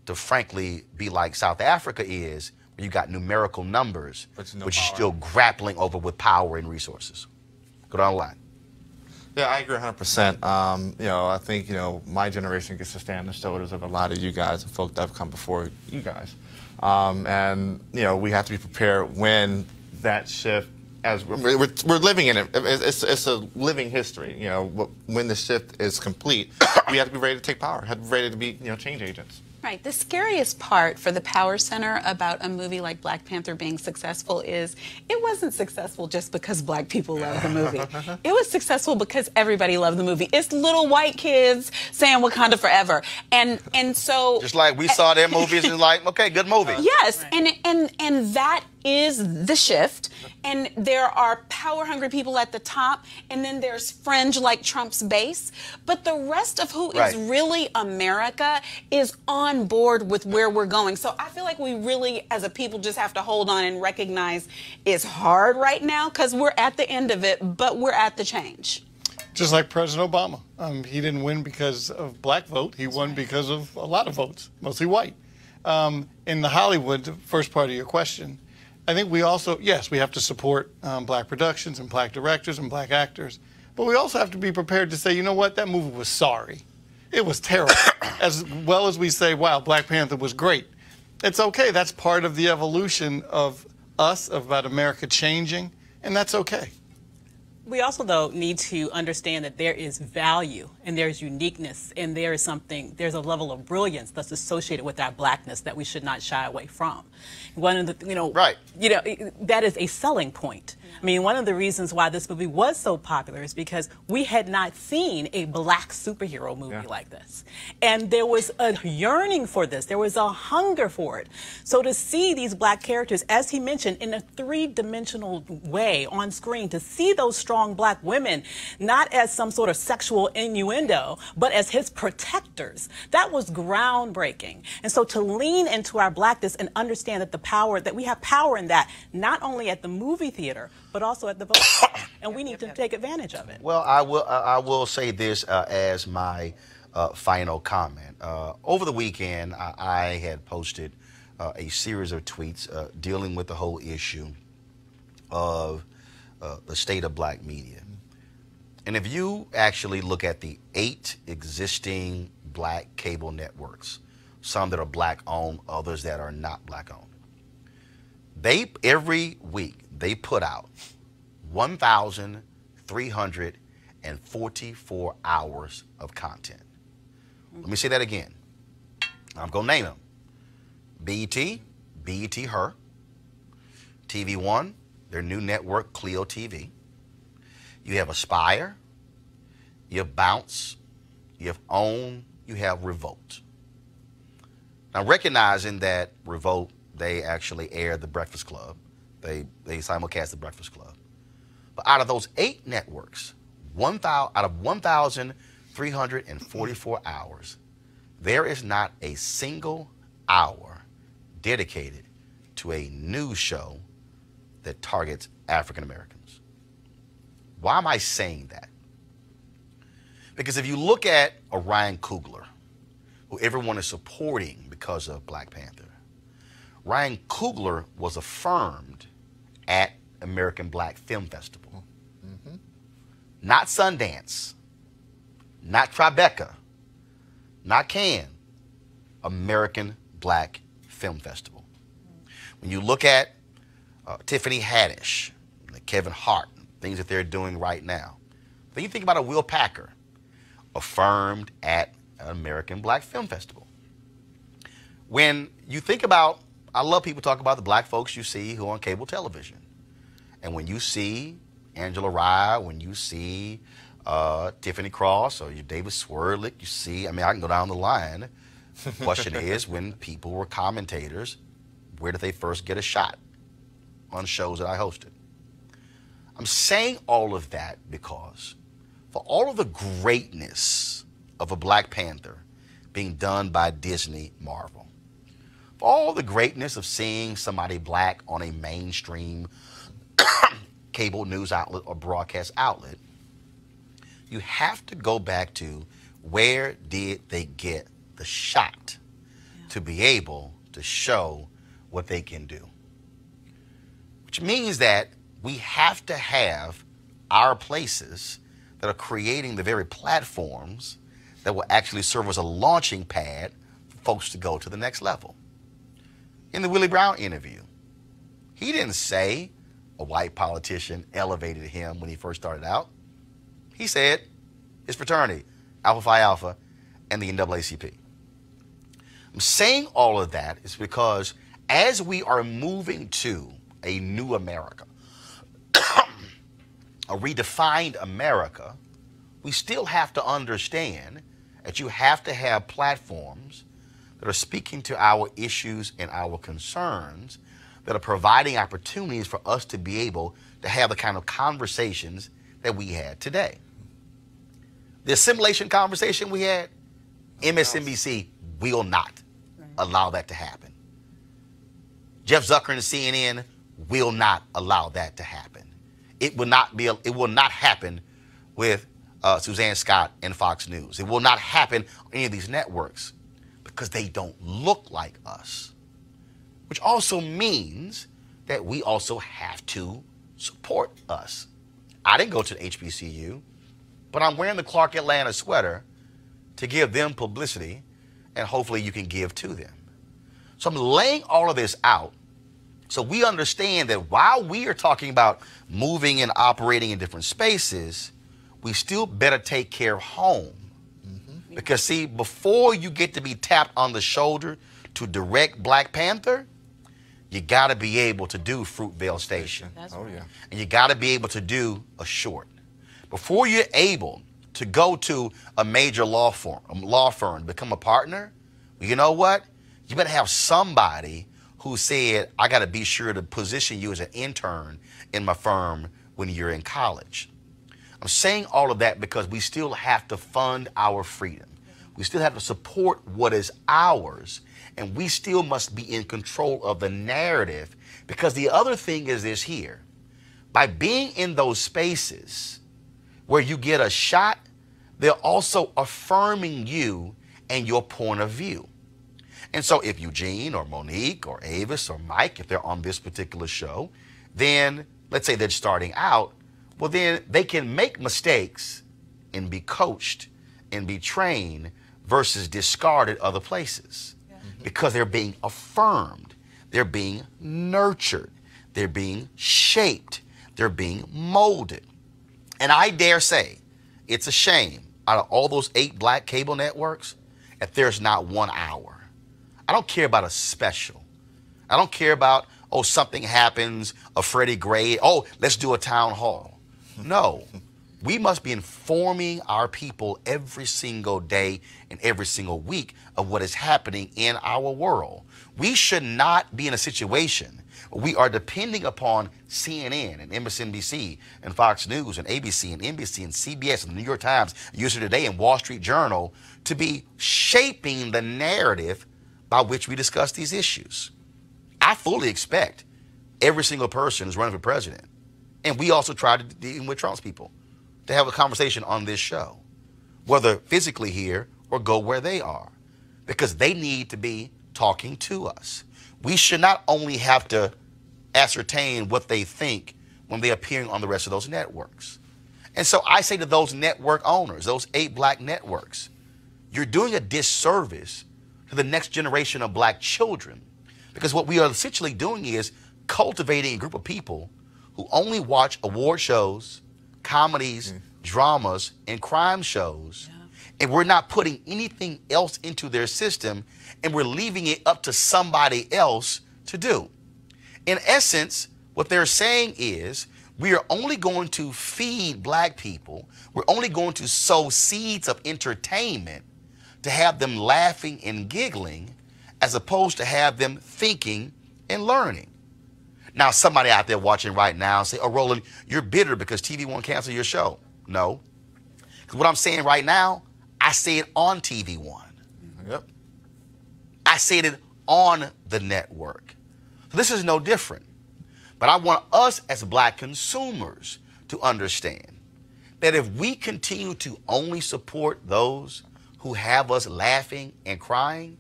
to, frankly, be like South Africa is, where you got numerical numbers, which you're still grappling over with power and resources. Go down the line. Yeah, I agree 100%. You know, I think, you know, my generation gets to stand on the shoulders of a lot of you guys and folk that have come before you guys. And, you know, we have to be prepared when that shift, as we're living in it, it's a living history. You know, when the shift is complete, we have to be ready to take power, have to be ready to be, you know, change agents. Right. The scariest part for the Power Center about a movie like Black Panther being successful is it wasn't successful just because black people love the movie. It was successful because everybody loved the movie. It's little white kids saying Wakanda forever. And so just like we saw their movies and like, okay, good movie. Yes, right. and that is the shift. And there are power-hungry people at the top, and then there's fringe like Trump's base. But the rest of who is really America is on board with where we're going. So I feel like we really, as a people, just have to hold on and recognize it's hard right now because we're at the end of it, but we're at the change. Just like President Obama. He didn't win because of black vote. He won because of a lot of votes, mostly white. In the Hollywood, the first part of your question, I think we also, yes, we have to support black productions and black directors and black actors, but we also have to be prepared to say, you know what, that movie was sorry. It was terrible. As well as we say, wow, Black Panther was great. It's okay. That's part of the evolution of us, about America changing, and that's okay. We also, though, need to understand that there is value and there's uniqueness and there's a level of brilliance that's associated with our blackness that we should not shy away from. One of the, right. That is a selling point. I mean, one of the reasons why this movie was so popular is because we had not seen a black superhero movie like this. And there was a yearning for this. There was a hunger for it. So to see these black characters, as he mentioned, in a three-dimensional way on screen, to see those strong black women, not as some sort of sexual innuendo, but as his protectors, that was groundbreaking. And so to lean into our blackness and understand that that we have power in that, not only at the movie theater, but also at the vote. And we need to take advantage of it. Well, I will say this as my final comment. Over the weekend, I had posted a series of tweets dealing with the whole issue of the state of black media. And if you actually look at the 8 existing black cable networks, some that are black-owned, others that are not black-owned, every week they put out 1,344 hours of content. Let me say that again. I'm going to name them. BET, BET Her, TV One, their new network, Clio TV. You have Aspire, you have Bounce, you have OWN, you have Revolt. Now, recognizing that Revolt, they actually air The Breakfast Club. They simulcast The Breakfast Club. But out of those 8 networks, out of 1,344 hours, there is not a single hour dedicated to a news show that targets African Americans. Why am I saying that? Because if you look at a Ryan Coogler, who everyone is supporting because of Black Panther, Ryan Coogler was affirmed at American Black Film Festival. Mm-hmm. Not Sundance, not Tribeca, not Cannes, American Black Film Festival. When you look at Tiffany Haddish, Kevin Hart, things that they're doing right now, then you think about a Will Packer, affirmed at an American Black Film Festival. When you think about, I love people talk about the black folks you see who are on cable television. And when you see Angela Rye, when you see Tiffany Cross or David Swirlick, you see, I can go down the line. The question is, when people were commentators, where did they first get a shot on shows that I hosted? I'm saying all of that because for all of the greatness of a Black Panther being done by Disney Marvel, for all the greatness of seeing somebody black on a mainstream cable news outlet or broadcast outlet, you have to go back to where did they get the shot to be able to show what they can do. Which means that we have to have our places that are creating the very platforms that will actually serve as a launching pad for folks to go to the next level. In the Willie Brown interview, he didn't say a white politician elevated him when he first started out. He said his fraternity, Alpha Phi Alpha, and the NAACP. I'm saying all of that is because as we are moving to a new America, a redefined America, we still have to understand that you have to have platforms that are speaking to our issues and our concerns, that are providing opportunities for us to be able to have the kind of conversations that we had today. The assimilation conversation we had, MSNBC will not allow that to happen. Jeff Zucker and CNN will not allow that to happen. It will not happen with Suzanne Scott and Fox News. It will not happen on any of these networks because they don't look like us. Which also means that we also have to support us. I didn't go to the HBCU, but I'm wearing the Clark Atlanta sweater to give them publicity, and hopefully you can give to them. So I'm laying all of this out So we understand that while we are talking about moving and operating in different spaces, we still better take care of home. Because see, before you get to be tapped on the shoulder to direct Black Panther, you got to be able to do Fruitvale Station. Oh, yeah. And you got to be able to do a short. Before you're able to go to a major law firm, become a partner, you know what? You better have somebody who said, I got to be sure to position you as an intern in my firm when you're in college. I'm saying all of that because we still have to fund our freedom. We still have to support what is ours, and we still must be in control of the narrative, because the other thing is this here. By being in those spaces where you get a shot, they're also affirming you and your point of view. And so if Eugene or Monique or Avis or Mike, if they're on this particular show, then let's say they're starting out, well, then they can make mistakes and be coached and be trained versus discarded other places, because they're being affirmed, they're being nurtured, they're being shaped, they're being molded. And I dare say it's a shame out of all those 8 Black cable networks that there's not 1 hour. I don't care about a special. I don't care about, oh, something happens, a Freddie Gray, oh, let's do a town hall. No, we must be informing our people every single day and every single week of what is happening in our world. We should not be in a situation where we are depending upon CNN and MSNBC and Fox News and ABC and NBC and CBS and the New York Times, USA Today and Wall Street Journal to be shaping the narrative by which we discuss these issues. I fully expect every single person who's running for president, and we also try to deal with Trump's people, to have a conversation on this show, whether physically here or go where they are, because they need to be talking to us. We should not only have to ascertain what they think when they're appearing on the rest of those networks. And so I say to those network owners, those 8 Black networks, you're doing a disservice to the next generation of Black children, because what we are essentially doing is cultivating a group of people who only watch award shows, comedies, dramas, and crime shows, and we're not putting anything else into their system, and we're leaving it up to somebody else to do. In essence, what they're saying is we are only going to feed Black people, we're only going to sow seeds of entertainment to have them laughing and giggling, as opposed to have them thinking and learning. Now, somebody out there watching right now say, oh, Roland, you're bitter because TV won't cancel your show. No. Because what I'm saying right now, I say it on TV One. Yep. I said it on the network. So this is no different. But I want us as Black consumers to understand that if we continue to only support those who have us laughing and crying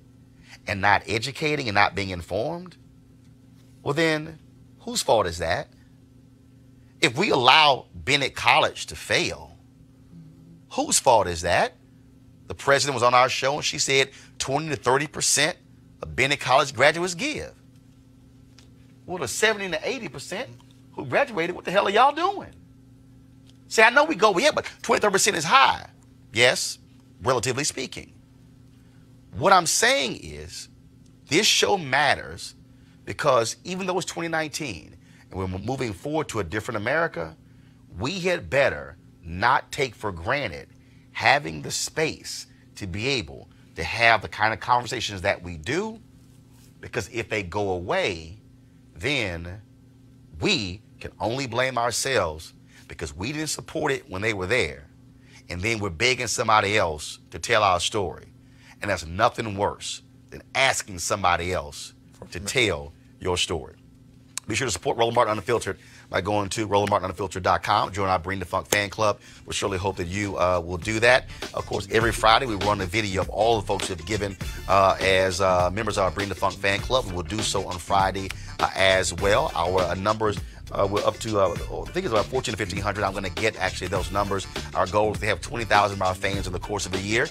and not educating and not being informed, well then, whose fault is that? If we allow Bennett College to fail, whose fault is that? The president was on our show and she said 20 to 30% of Bennett College graduates give. Well, the 70 to 80% who graduated, what the hell are y'all doing? See, I know we go, yeah, but 20 to 30% is high. Yes, relatively speaking. What I'm saying is this show matters because even though it's 2019 and we're moving forward to a different America, we had better not take for granted having the space to be able to have the kind of conversations that we do, because if they go away, then we can only blame ourselves because we didn't support it when they were there, and then we're begging somebody else to tell our story. And that's nothing worse than asking somebody else to tell your story. Be sure to support Roland Martin Unfiltered by going to RolandMartinUnfiltered.com. Join our Bring the Funk fan club. We surely hope that you will do that. Of course, every Friday we run a video of all the folks who have given as members of our Bring the Funk fan club. We will do so on Friday as well. Our numbers We're up to, I think it's about 1,400 to 1,500. I'm going to get actually those numbers. Our goal is to have 20,000 of our fans in the course of a year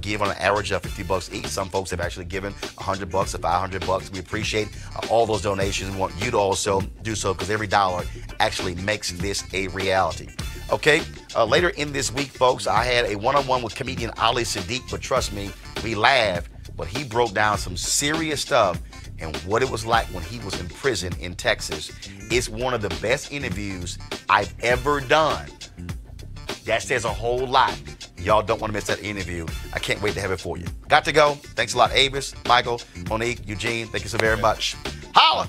give on an average of $50 each. Some folks have actually given $100 or $500. We appreciate all those donations. We want you to also do so because every dollar actually makes this a reality. Okay, later in this week, folks, I had a one-on-one with comedian Ali Sadiq, but trust me, we laughed, but he broke down some serious stuff and what it was like when he was in prison in Texas. It's one of the best interviews I've ever done. That says a whole lot. Y'all don't want to miss that interview. I can't wait to have it for you. Got to go. Thanks a lot, Avis, Michael, Monique, Eugene. Thank you so very much. Holla!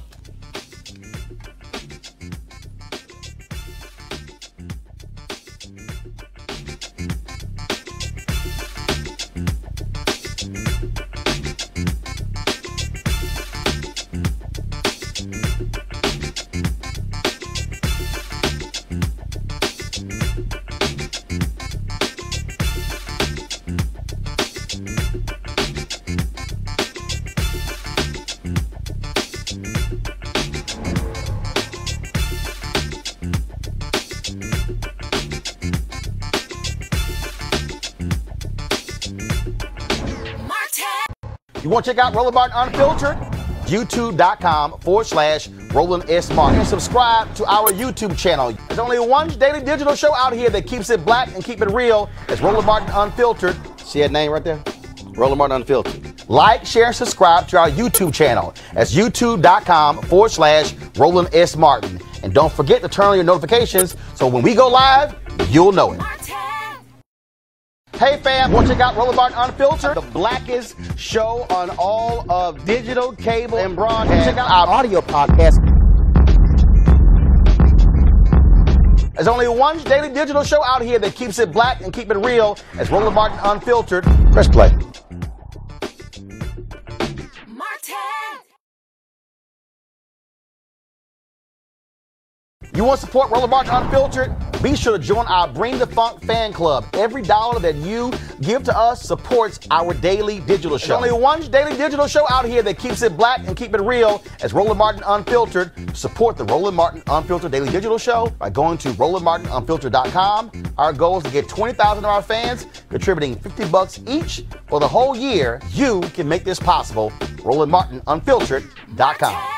You want to check out Roland Martin Unfiltered? YouTube.com/Roland S. Martin. And subscribe to our YouTube channel. There's only one daily digital show out here that keeps it black and keep it real. It's Roland Martin Unfiltered. See that name right there? Roland Martin Unfiltered. Like, share, and subscribe to our YouTube channel. That's YouTube.com/Roland S. Martin. And don't forget to turn on your notifications so when we go live, you'll know it. Hey fam, want to check out Roland Martin Unfiltered? The blackest show on all of digital, cable, and broadcast. Check out our audio podcast. There's only one daily digital show out here that keeps it black and keep it real. It's Roland Martin Unfiltered. Press play. You want to support Roland Martin Unfiltered? Be sure to join our Bring the Funk fan club. Every dollar that you give to us supports our daily digital show. There's only one daily digital show out here that keeps it black and keep it real. It's Roland Martin Unfiltered. Support the Roland Martin Unfiltered daily digital show by going to RolandMartinUnfiltered.com. Our goal is to get 20,000 of our fans contributing $50 each for the whole year. You can make this possible. RolandMartinUnfiltered.com.